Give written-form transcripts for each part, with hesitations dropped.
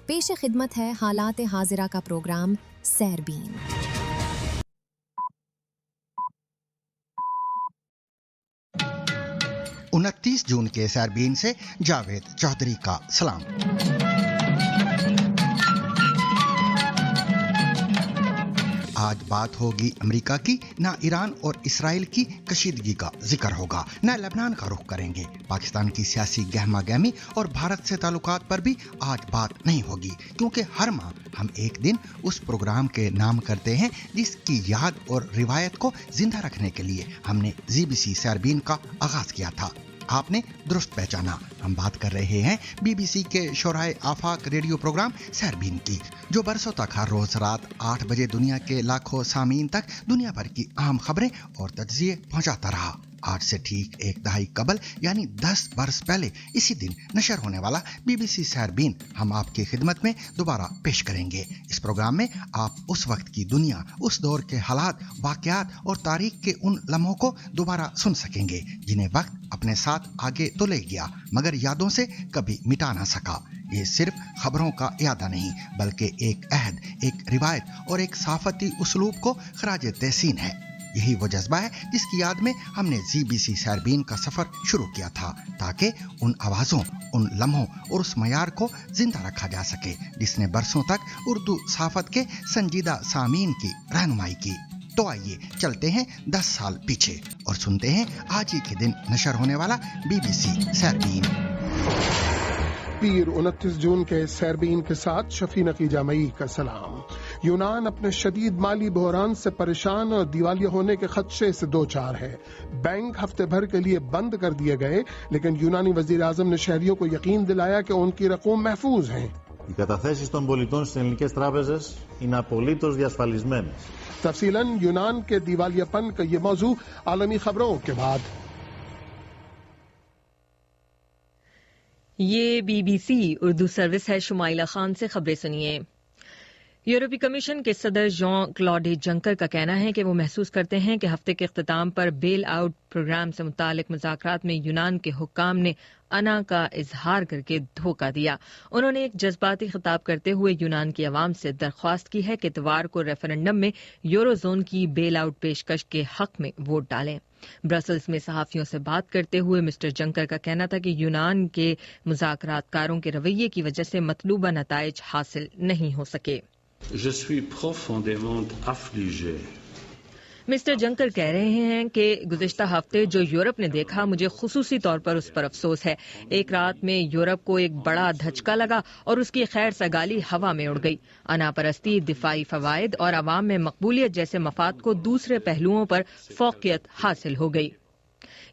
پیش خدمت ہے حالات حاضرہ کا پروگرام سیربین۔ 29 جون کے سیربین سے جاوید چودھری کا سلام۔ آج بات ہوگی امریکہ کی، نہ ایران اور اسرائیل کی کشیدگی کا ذکر ہوگا، نہ لبنان کا رخ کریں گے۔ پاکستان کی سیاسی گہما گہمی اور بھارت سے تعلقات پر بھی آج بات نہیں ہوگی، کیونکہ ہر ماہ ہم ایک دن اس پروگرام کے نام کرتے ہیں جس کی یاد اور روایت کو زندہ رکھنے کے لیے ہم نے ZBC سیربین کا آغاز کیا تھا۔ آپ نے درست پہچانا، ہم بات کر رہے ہیں BBC کے شورائے آفاق ریڈیو پروگرام سیربین کی، جو برسوں تک ہر روز رات 8 بجے دنیا کے لاکھوں سامعین تک دنیا بھر کی اہم خبریں اور تجزیے پہنچاتا رہا۔ آج سے ٹھیک ایک دہائی قبل یعنی 10 برس پہلے اسی دن نشر ہونے والا BBC سیربین ہم آپ کی خدمت میں دوبارہ پیش کریں گے۔ اس پروگرام میں آپ اس وقت کی دنیا، اس دور کے حالات، واقعات اور تاریخ کے ان لمحوں کو دوبارہ سن سکیں گے جنہیں وقت اپنے ساتھ آگے تو لے گیا مگر یادوں سے کبھی مٹا نہ سکا۔ یہ صرف خبروں کا اعادہ نہیں بلکہ ایک عہد، ایک روایت اور ایک صحافتی اسلوب کو خراج تحسین ہے۔ یہی وہ جذبہ ہے جس کی یاد میں ہم نے ZBC سیربین کا سفر شروع کیا تھا، تاکہ ان آوازوں، ان لمحوں اور اس معیار کو زندہ رکھا جا سکے جس نے برسوں تک اردو صحافت کے سنجیدہ سامعین کی رہنمائی کی۔ تو آئیے چلتے ہیں 10 سال پیچھے اور سنتے ہیں آج ہی کے دن نشر ہونے والا BBC سیربین۔ پیر 29 جون کے سیربین کے ساتھ شفیع نقی جامعی کا سلام۔ یونان اپنے شدید مالی بحران سے پریشان اور دیوالیہ ہونے کے خدشے سے دوچار ہے۔ بینک ہفتے بھر کے لیے بند کر دیے گئے، لیکن یونانی وزیر اعظم نے شہریوں کو یقین دلایا کہ ان کی رقوم محفوظ ہیں۔ Οι καταθέσεις των πολιτών στις ελληνικές τράπεζες είναι απολύτως διασφαλισμένες. تفصیلاً یونان کے دیوالیہ پن کا یہ موضوع عالمی خبروں کے بعد۔ یہ BBC اردو سروس ہے۔ شمائلہ خان سے خبریں سنیے۔ یورپی کمیشن کے صدر جان کلاڈ جنکر کا کہنا ہے کہ وہ محسوس کرتے ہیں کہ ہفتے کے اختتام پر بیل آؤٹ پروگرام سے متعلق مذاکرات میں یونان کے حکام نے انا کا اظہار کر کے دھوکہ دیا۔ انہوں نے ایک جذباتی خطاب کرتے ہوئے یونان کی عوام سے درخواست کی ہے کہ اتوار کو ریفرنڈم میں یورو زون کی بیل آؤٹ پیشکش کے حق میں ووٹ ڈالیں۔ برسلز میں صحافیوں سے بات کرتے ہوئے مسٹر جنکر کا کہنا تھا کہ یونان کے مذاکرات کاروں کے رویے کی وجہ سے مطلوبہ نتائج حاصل نہیں ہو سکے۔ Je suis profondément affligé. Mister جنکر کہہ رہے ہیں کہ گزشتہ ہفتے جو یورپ نے دیکھا، مجھے خصوصی طور پر اس پر افسوس ہے۔ ایک رات میں یورپ کو ایک بڑا دھچکا لگا اور اس کی خیر سگالی ہوا میں اڑ گئی۔ انا پرستی، دفاعی فوائد اور عوام میں مقبولیت جیسے مفاد کو دوسرے پہلوؤں پر فوقیت حاصل ہو گئی۔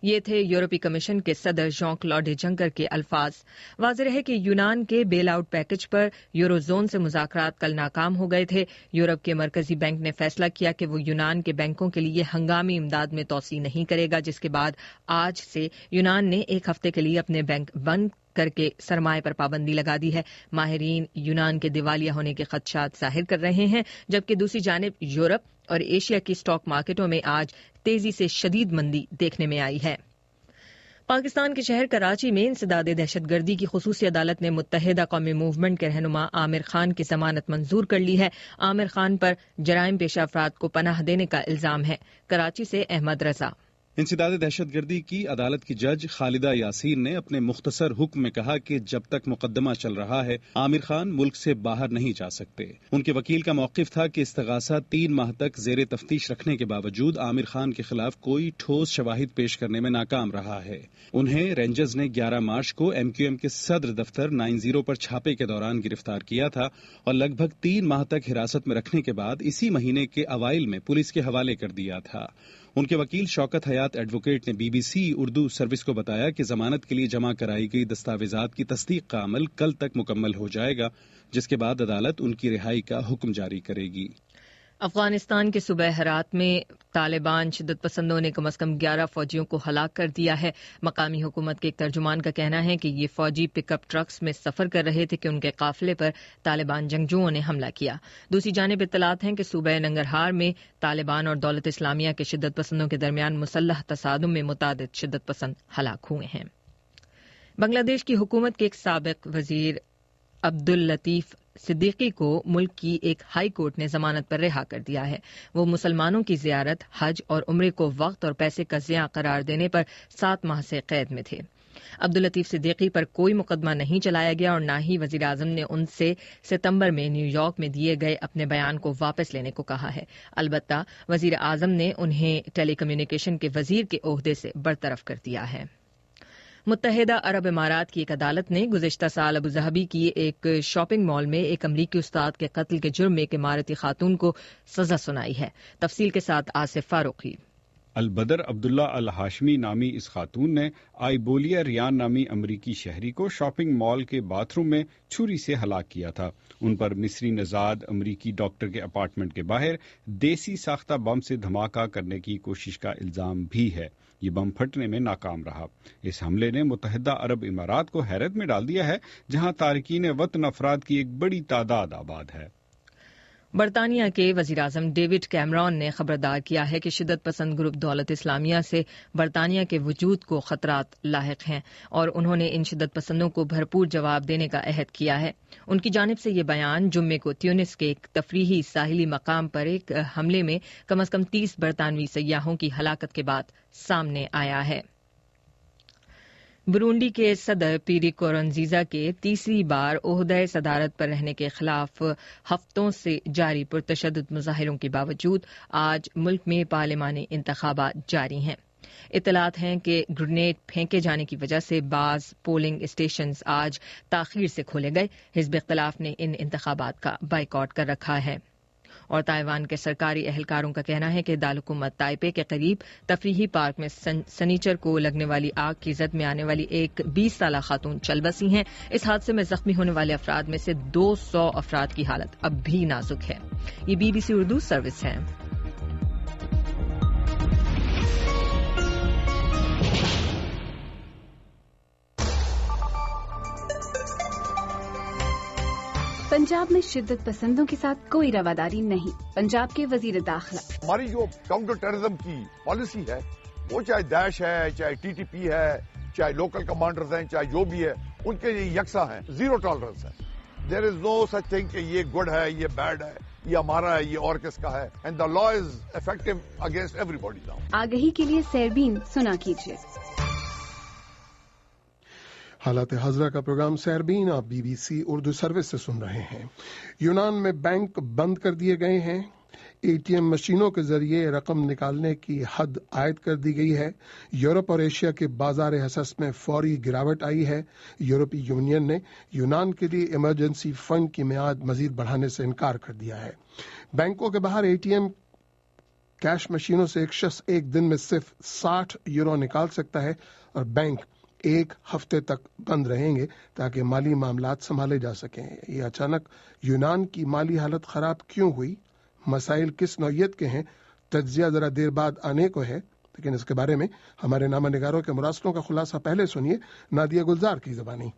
یہ تھے یورپی کمیشن کے صدر جان کلاڈ جنکر کے الفاظ۔ واضح ہے کہ یونان کے بیل آؤٹ پیکج پر یورو زون سے مذاکرات کل ناکام ہو گئے تھے۔ یورپ کے مرکزی بینک نے فیصلہ کیا کہ وہ یونان کے بینکوں کے لیے ہنگامی امداد میں توسیع نہیں کرے گا، جس کے بعد آج سے یونان نے ایک ہفتے کے لیے اپنے بینک بند کر کے سرمایہ پر پابندی لگا دی ہے۔ ماہرین یونان کے دیوالیہ ہونے کے خدشات ظاہر کر رہے ہیں، جبکہ دوسری جانب یورپ اور ایشیا کی اسٹاک مارکیٹوں میں آج تیزی سے شدید مندی دیکھنے میں آئی ہے۔ پاکستان کے شہر کراچی میں انسداد دہشت گردی کی خصوصی عدالت نے متحدہ قومی موومنٹ کے رہنما عامر خان کی ضمانت منظور کر لی ہے۔ عامر خان پر جرائم پیشہ افراد کو پناہ دینے کا الزام ہے۔ کراچی سے احمد رضا۔ انسداد دہشت گردی کی عدالت کی جج خالدہ یاسین نے اپنے مختصر حکم میں کہا کہ جب تک مقدمہ چل رہا ہے عامر خان ملک سے باہر نہیں جا سکتے۔ ان کے وکیل کا موقف تھا کہ استغاثہ 3 ماہ تک زیر تفتیش رکھنے کے باوجود عامر خان کے خلاف کوئی ٹھوس شواہد پیش کرنے میں ناکام رہا ہے۔ انہیں رینجرز نے 11 مارچ کو MQM کے صدر دفتر 90 پر چھاپے کے دوران گرفتار کیا تھا اور لگ بھگ 3 ماہ تک حراست میں رکھنے کے بعد اسی مہینے کے اوائل میں پولیس کے حوالے کر دیا تھا۔ ان کے وکیل شوکت حیات ایڈوکیٹ نے BBC اردو سروس کو بتایا کہ ضمانت کے لیے جمع کرائی گئی دستاویزات کی تصدیق کا عمل کل تک مکمل ہو جائے گا، جس کے بعد عدالت ان کی رہائی کا حکم جاری کرے گی۔ افغانستان کے صوبہ ہرات میں طالبان شدت پسندوں نے کم از کم 11 فوجیوں کو ہلاک کر دیا ہے۔ مقامی حکومت کے ایک ترجمان کا کہنا ہے کہ یہ فوجی پک اپ ٹرکس میں سفر کر رہے تھے کہ ان کے قافلے پر طالبان جنگجوؤں نے حملہ کیا۔ دوسری جانب اطلاعات ہیں کہ صوبہ ننگرہار میں طالبان اور دولت اسلامیہ کے شدت پسندوں کے درمیان مسلح تصادم میں متعدد شدت پسند ہلاک ہوئے ہیں۔ بنگلہ دیش کی حکومت کے ایک سابق وزیر عبداللطیف صدیقی کو ملک کی ایک ہائی کورٹ نے ضمانت پر رہا کر دیا ہے۔ وہ مسلمانوں کی زیارت، حج اور عمرے کو وقت اور پیسے کا ضیاع قرار دینے پر 7 ماہ سے قید میں تھے۔ عبداللطیف صدیقی پر کوئی مقدمہ نہیں چلایا گیا اور نہ ہی وزیراعظم نے ان سے ستمبر میں نیو یارک میں دیے گئے اپنے بیان کو واپس لینے کو کہا ہے۔ البتہ وزیر اعظم نے انہیں ٹیلی کمیونیکیشن کے وزیر کے عہدے سے برطرف کر دیا ہے۔ متحدہ عرب امارات کی ایک عدالت نے گزشتہ سال ابوظہبی کی ایک شاپنگ مال میں ایک امریکی استاد کے قتل کے جرم میں ایک اماراتی خاتون کو سزا سنائی ہے۔ تفصیل کے ساتھ آصف فاروقی۔ البدر عبداللہ الہاشمی نامی اس خاتون نے آئیبولیا ریان نامی امریکی شہری کو شاپنگ مال کے باتھ روم میں چھری سے ہلاک کیا تھا۔ ان پر مصری نژاد امریکی ڈاکٹر کے اپارٹمنٹ کے باہر دیسی ساختہ بم سے دھماکہ کرنے کی کوشش کا الزام بھی ہے۔ یہ بم پھٹنے میں ناکام رہا۔ اس حملے نے متحدہ عرب امارات کو حیرت میں ڈال دیا ہے، جہاں تارکین وطن افراد کی ایک بڑی تعداد آباد ہے۔ برطانیہ کے وزیراعظم ڈیوڈ کیمرون نے خبردار کیا ہے کہ شدت پسند گروپ دولت اسلامیہ سے برطانیہ کے وجود کو خطرات لاحق ہیں اور انہوں نے ان شدت پسندوں کو بھرپور جواب دینے کا عہد کیا ہے۔ ان کی جانب سے یہ بیان جمعے کو تیونس کے ایک تفریحی ساحلی مقام پر ایک حملے میں کم از کم 30 برطانوی سیاحوں کی ہلاکت کے بعد سامنے آیا ہے۔ برونڈی کے صدر پیری نکورونزیزا کے تیسری بار عہدہ صدارت پر رہنے کے خلاف ہفتوں سے جاری پرتشدد مظاہروں کے باوجود آج ملک میں پارلیمانی انتخابات جاری ہیں۔ اطلاعات ہیں کہ گرینیڈ پھینکے جانے کی وجہ سے بعض پولنگ اسٹیشنز آج تاخیر سے کھولے گئے۔ حزب اختلاف نے ان انتخابات کا بائیکاٹ کر رکھا ہے۔ اور تائیوان کے سرکاری اہلکاروں کا کہنا ہے کہ دارالحکومت تائپے کے قریب تفریحی پارک میں سنیچر کو لگنے والی آگ کی زد میں آنے والی ایک 20 سالہ خاتون چل بسی ہیں۔ اس حادثے میں زخمی ہونے والے افراد میں سے 200 افراد کی حالت اب بھی نازک ہے۔ یہ BBC اردو سروس ہے۔ پنجاب میں شدت پسندوں کے ساتھ کوئی رواداری نہیں۔ پنجاب کے وزیر داخلہ ہماری جو کاؤنٹر ٹیررزم کی پالیسی ہے، وہ چاہے داعش ہے، چاہے TTP ہے، چاہے لوکل کمانڈرز ہیں، چاہے جو بھی ہے، ان کے لیے یکساں ہیں، زیرو ٹالرنس ہے۔ دیر از نو سچ تھنگ کہ یہ گڈ ہے، یہ بیڈ ہے، یہ ہمارا ہے، یہ اور کس کا ہے۔ And the law is effective against every body now. آگہی کے لیے سیربین سنا کیجیے۔ حالات حاضرہ کا پروگرام سیربین آپ BBC اردو سروس سے سن رہے ہیں۔ یونان میں بینک بند کر دیے گئے ہیں۔ ATM مشینوں کے ذریعے رقم نکالنے کی حد عائد کر دی گئی ہے۔ یورپ اور ایشیا کے بازار حصص میں فوری گراوٹ آئی ہے۔ یورپی یونین نے یونان کے لیے ایمرجنسی فنڈ کی میعاد مزید بڑھانے سے انکار کر دیا ہے۔ بینکوں کے باہر ATM کیش مشینوں سے ایک شخص ایک دن میں صرف 60 یورو نکال سکتا ہے اور بینک ایک ہفتے تک بند رہیں گے تاکہ مالی معاملات سنبھالے جا سکیں۔ یہ اچانک یونان کی مالی حالت خراب کیوں ہوئی؟ مسائل کس نوعیت کے ہیں؟ تجزیہ ذرا دیر بعد آنے کو ہے، لیکن اس کے بارے میں ہمارے نامہ نگاروں کے مراسلوں کا خلاصہ پہلے سنیے نادیہ گلزار کی زبانی۔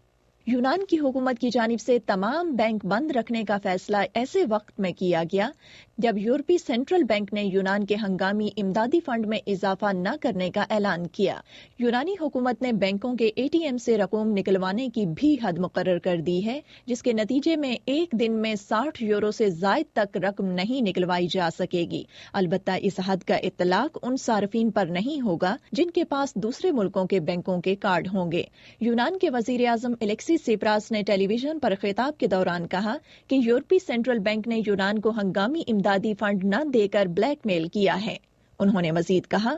یونان کی حکومت کی جانب سے تمام بینک بند رکھنے کا فیصلہ ایسے وقت میں کیا گیا جب یورپی سینٹرل بینک نے یونان کے ہنگامی امدادی فنڈ میں اضافہ نہ کرنے کا اعلان کیا۔ یونانی حکومت نے بینکوں کے ATM سے رقم نکلوانے کی بھی حد مقرر کر دی ہے، جس کے نتیجے میں ایک دن میں 60 یورو سے زائد تک رقم نہیں نکلوائی جا سکے گی۔ البتہ اس حد کا اطلاق ان صارفین پر نہیں ہوگا جن کے پاس دوسرے ملکوں کے بینکوں کے کارڈ ہوں گے۔ یونان کے وزیر اعظم الیکسیس سیپراس نے ٹیلی ویژن پر خطاب کے دوران کہا کہ یورپی سینٹرل بینک نے یونان کو ہنگامی امدادی فنڈ نہ دے کر بلیک میل کیا ہے۔ انہوں نے مزید کہا،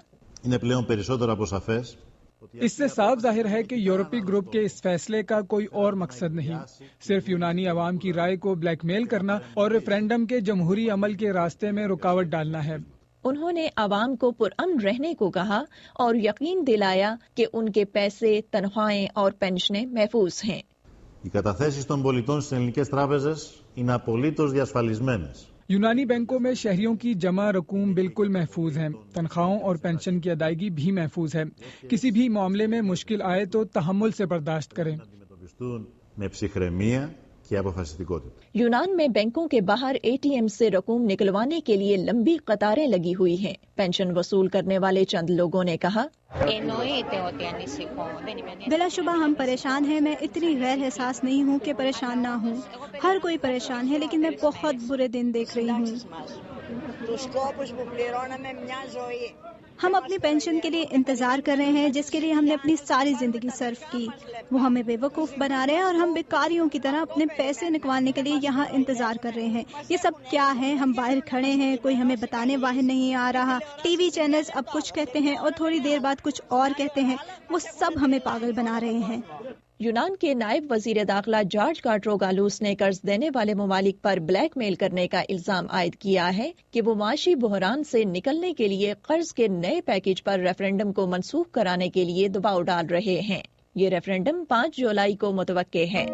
اس سے صاف ظاہر ہے کہ یورپی گروپ کے اس فیصلے کا کوئی اور مقصد نہیں، صرف یونانی عوام کی رائے کو بلیک میل کرنا اور ریفرینڈم کے جمہوری عمل کے راستے میں رکاوٹ ڈالنا ہے۔ انہوں نے عوام کو پرامن رہنے کو کہا اور یقین دلایا کہ ان کے پیسے، تنخواہیں اور پینشنیں محفوظ ہیں۔ Οι καταθέσεις των πολιτών στις ελληνικές τράπεζες είναι απολύτως διασφαλισμένες. یونانی بینکوں میں شہریوں کی جمع رقوم بالکل محفوظ ہیں، تنخواہوں اور پینشن کی ادائیگی بھی محفوظ ہے۔ کسی بھی معاملے میں مشکل آئے تو تحمل سے برداشت کریں۔ Με ψυχραιμία και αποφασιστικότητα. یونان میں بینکوں کے باہر ATM سے رقوم نکلوانے کے لیے لمبی قطاریں لگی ہوئی ہیں. پینشن وصول کرنے والے چند لوگوں نے کہا بلا شبہ ہم پریشان ہیں. میں اتنی غیر حساس نہیں ہوں کہ پریشان نہ ہوں. ہر کوئی پریشان ہے، لیکن میں بہت برے دن دیکھ رہی ہوں. ہم اپنی پینشن کے لیے انتظار کر رہے ہیں، جس کے لیے ہم نے اپنی ساری زندگی صرف کی. وہ ہمیں بے وقوف بنا رہے ہیں اور ہم بیکاریوں کی طرح اپنے پیسے نکالنے کے لیے یہاں انتظار کر رہے ہیں. یہ سب کیا ہے؟ ہم باہر کھڑے ہیں، کوئی ہمیں بتانے باہر نہیں آ رہا. ٹی وی چینلز اب کچھ کہتے ہیں اور تھوڑی دیر بعد کچھ اور کہتے ہیں. وہ سب ہمیں پاگل بنا رہے ہیں. یونان کے نائب وزیر داخلہ جارج کارٹروگالوس نے قرض دینے والے ممالک پر بلیک میل کرنے کا الزام عائد کیا ہے کہ وہ معاشی بحران سے نکلنے کے لیے قرض کے نئے پیکیج پر ریفرنڈم کو منسوخ کرانے کے لیے دباؤ ڈال رہے ہیں. یہ ریفرنڈم 5 جولائی کو متوقع ہے.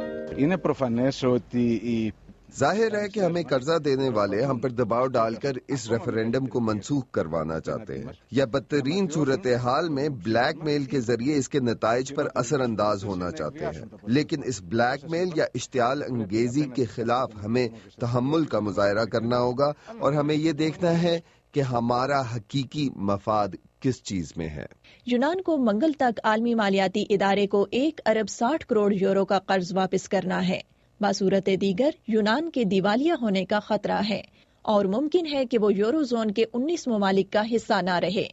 ظاہر ہے کہ ہمیں قرضہ دینے والے ہم پر دباؤ ڈال کر اس ریفرنڈم کو منسوخ کروانا چاہتے ہیں، یا بدترین صورتحال میں بلیک میل کے ذریعے اس کے نتائج پر اثر انداز ہونا چاہتے ہیں. لیکن اس بلیک میل یا اشتعال انگیزی کے خلاف ہمیں تحمل کا مظاہرہ کرنا ہوگا، اور ہمیں یہ دیکھنا ہے کہ ہمارا حقیقی مفاد کس چیز میں ہے. یونان کو منگل تک عالمی مالیاتی ادارے کو 1.60 کروڑ یورو کا قرض واپس کرنا ہے. بصورت دیگر یونان کے دیوالیہ ہونے کا خطرہ ہے اور ممکن ہے کہ وہ یورو زون کے 19 ممالک کا حصہ نہ رہے.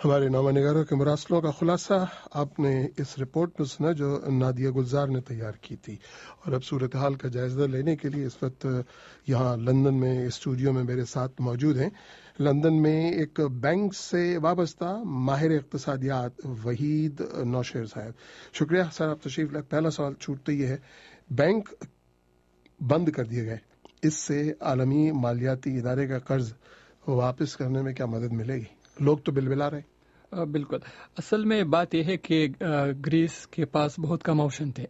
ہمارے نامہ نگاروں کے مراسلوں کا خلاصہ آپ نے اس رپورٹ میں سنا جو نادیہ گلزار نے تیار کی تھی. اور اب صورتحال کا جائزہ لینے کے لیے اس وقت یہاں لندن میں اسٹوڈیو میں میرے ساتھ موجود ہیں. لندن میں ایک بینک سے وابستہ ماہر اقتصادیات وحید نوشیر صاحب. شکریہ سر، آپ تشریف لائے. پہلا سوال چھوٹتا یہ ہے، بینک بند کر دیے گئے، اس سے عالمی مالیاتی ادارے کا قرض واپس کرنے میں کیا مدد ملے گی؟ لوگ تو بلبلا رہے. بالکل، اصل میں بات یہ ہے کہ گریس کے پاس بہت کم آپشن تھے.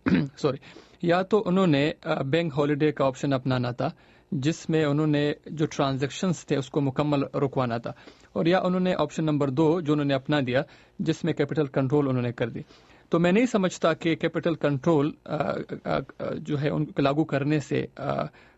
یا تو انہوں نے بینک ہالیڈے کا آپشن اپنانا تھا، جس میں انہوں نے جو ٹرانزیکشنز تھے اس کو مکمل رکوانا تھا، اور یا انہوں نے آپشن نمبر 2 جو انہوں نے اپنا دیا، جس میں کیپٹل کنٹرول انہوں نے کر دی. تو میں نہیں سمجھتا کہ کیپٹل کنٹرول جو ہے ان کو لاگو کرنے سے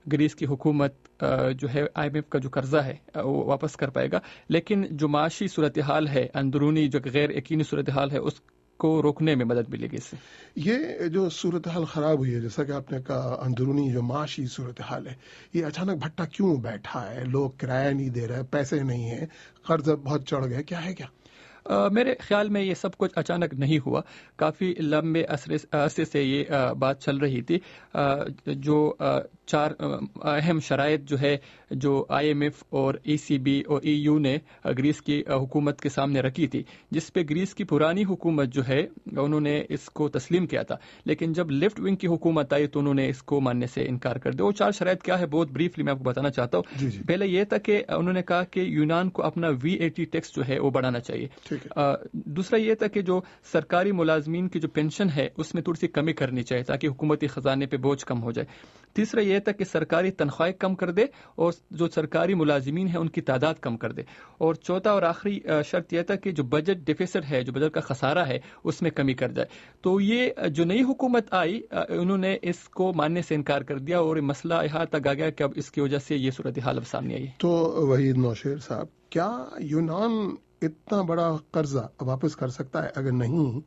گریس کی حکومت جو ہے IMF کا جو قرضہ ہے وہ واپس کر پائے گا. لیکن جو معاشی صورتحال ہے، اندرونی جو غیر یقینی صورتحال ہے، اس کو روکنے میں مدد ملے گی اس سے. یہ جو صورتحال خراب ہوئی ہے، جیسا کہ آپ نے کہا، اندرونی جو معاشی صورتحال ہے، یہ اچانک بھٹا کیوں بیٹھا ہے؟ لوگ کرایہ نہیں دے رہے، پیسے نہیں ہیں، قرض بہت چڑھ گئے، کیا ہے کیا؟ میرے خیال میں یہ سب کچھ اچانک نہیں ہوا. کافی لمبے عرصے سے یہ بات چل رہی تھی. جو 4 اہم شرائط جو ہے جو IMF اور ECB اور EU نے گریس کی حکومت کے سامنے رکھی تھی، جس پہ گریس کی پرانی حکومت جو ہے انہوں نے اس کو تسلیم کیا تھا. لیکن جب لیفٹ ونگ کی حکومت آئی تو انہوں نے اس کو ماننے سے انکار کر دیا. وہ 4 شرائط کیا ہے بہت بریفلی میں آپ کو بتانا چاہتا ہوں. پہلے یہ تھا کہ انہوں نے کہا کہ یونان کو اپنا VAT ٹیکس جو ہے وہ بڑھانا چاہیے. دوسرا یہ تھا کہ جو سرکاری ملازمین کی جو پینشن ہے اس میں تھوڑی سی کمی کرنی چاہیے تاکہ حکومتی خزانے پہ بوجھ کم ہو جائے. تیسرا یہ تھا کہ سرکاری تنخواہیں کم کر دے اور جو سرکاری ملازمین ہیں ان کی تعداد کم کر دے. اور چوتھا اور آخری شرط یہ تھا کہ جو بجٹ ڈیفیسٹ ہے، جو بجٹ کا خسارہ ہے، اس میں کمی کر جائے. تو یہ جو نئی حکومت آئی انہوں نے اس کو ماننے سے انکار کر دیا اور مسئلہ یہاں تک آ گیا کہ اب اس کی وجہ سے یہ صورتحال اب سامنے آئی. تو وحید نوشیر صاحب، کیا یونان اتنا بڑا قرضہ واپس کر سکتا ہے؟ اگر نہیں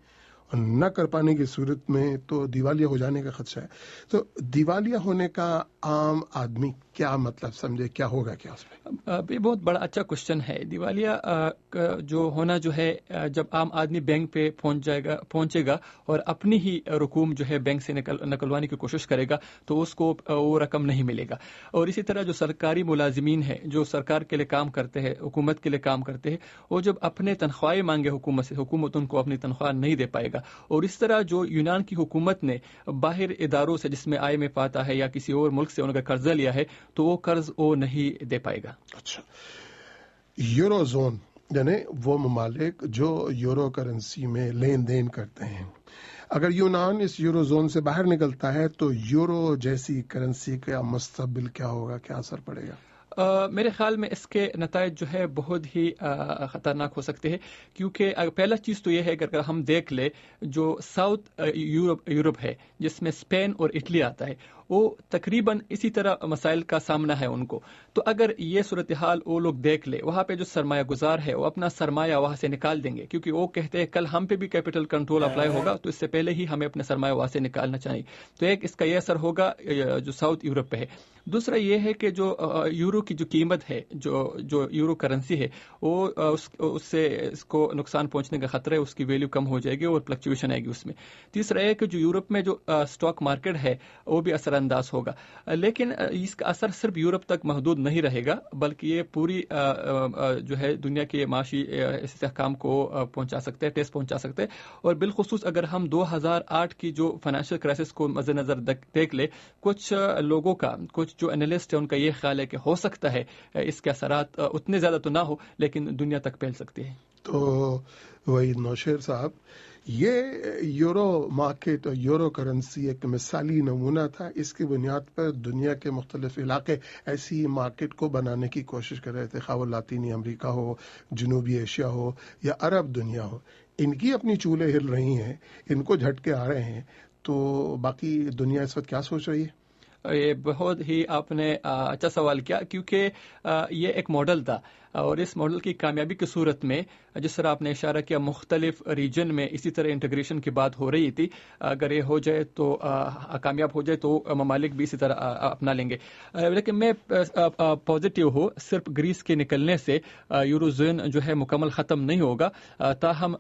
اور نہ کر پانے کی صورت میں تو دیوالیہ ہو جانے کا خدشہ ہے. تو دیوالیہ ہونے کا عام آدمی کیا مطلب سمجھے، کیا ہوگا کیا اس میں؟ یہ بہت بڑا اچھا کوشچن ہے. دیوالیہ جو ہونا جو ہے، جب عام آدمی بینک پہ پہنچے گا اور اپنی ہی رقوم جو ہے بینک سے نکلوانے کی کوشش کرے گا تو اس کو وہ رقم نہیں ملے گا. اور اسی طرح جو سرکاری ملازمین ہیں، جو سرکار کے لیے کام کرتے ہیں، حکومت کے لیے کام کرتے ہیں، وہ جب اپنے تنخواہیں مانگے حکومت سے، حکومت ان کو اپنی تنخواہ نہیں دے پائے گا. اور اس طرح جو یونان کی حکومت نے باہر اداروں سے، جس میں IMF آتا ہے یا کسی اور ملک سے ان کا قرضہ لیا ہے، تو وہ قرض وہ نہیں دے پائے گا. اچھا، یورو زون یعنی وہ ممالک جو یورو کرنسی میں لین دین کرتے ہیں، اگر یونان اس یورو زون سے باہر نکلتا ہے تو یورو جیسی کرنسی کا مستقبل کیا ہوگا، کیا اثر پڑے گا؟ میرے خیال میں اس کے نتائج جو ہے بہت ہی خطرناک ہو سکتے ہیں. کیونکہ پہلا چیز تو یہ ہے کہ اگر ہم دیکھ لیں جو ساؤتھ یورپ ہے، جس میں اسپین اور اٹلی آتا ہے، وہ تقریباً اسی طرح مسائل کا سامنا ہے ان کو. تو اگر یہ صورتحال وہ لوگ دیکھ لے، وہاں پہ جو سرمایہ گزار ہے وہ اپنا سرمایہ وہاں سے نکال دیں گے، کیونکہ وہ کہتے ہیں کل ہم پہ بھی کیپٹل کنٹرول اپلائی ہوگا، تو اس سے پہلے ہی ہمیں اپنے سرمایہ وہاں سے نکالنا چاہیے. تو ایک اس کا یہ اثر ہوگا جو ساؤتھ یورپ پہ ہے. دوسرا یہ ہے کہ جو یورو کی جو قیمت ہے، جو یورو کرنسی ہے، وہ اس سے اس کو نقصان پہنچنے کا خطرہ ہے، اس کی ویلیو کم ہو جائے گی اور فلکچویشن آئے گی اس میں. تیسرا ہے کہ جو یورپ میں جو اسٹاک مارکیٹ ہے وہ بھی اثر انداز ہوگا، لیکن اس کا اثر صرف یورپ تک محدود نہیں رہے گا، بلکہ یہ پوری جو ہے دنیا کے معاشی استحکام کو پہنچا سکتے ہیں، ٹیسٹ پہنچا سکتے ہیں. اور بالخصوص اگر ہم 2008 کی جو فائنینشیل کرائسس کو مد نظر دیکھ لے، کچھ لوگوں کا، کچھ جو انالسٹ ہیں ان کا یہ خیال ہے کہ ہو سکتا ہے اس کے اثرات اتنے زیادہ تو نہ ہو لیکن دنیا تک پھیل سکتی ہے. تو وحید نوشیر صاحب، یہ یورو مارکیٹ اور یورو کرنسی ایک مثالی نمونہ تھا. اس کی بنیاد پر دنیا کے مختلف علاقے ایسی مارکیٹ کو بنانے کی کوشش کر رہے تھے، خواہ وہ لاطینی امریکہ ہو، جنوبی ایشیا ہو یا عرب دنیا ہو. ان کی اپنی چولیں ہل رہی ہیں، ان کو جھٹکے آ رہے ہیں، تو باقی دنیا اس وقت کیا سوچ رہی ہے؟ یہ بہت ہی آپ نے اچھا سوال کیا، کیونکہ یہ ایک ماڈل تھا، اور اس ماڈل کی کامیابی کی صورت میں جس طرح آپ نے اشارہ کیا مختلف ریجن میں اسی طرح انٹیگریشن کی بات ہو رہی تھی، اگر یہ ہو جائے تو کامیاب ہو جائے تو ممالک بھی اسی طرح اپنا لیں گے. لیکن میں پازیٹیو ہوں، صرف گریس کے نکلنے سے یورو زون جو ہے مکمل ختم نہیں ہوگا. تاہم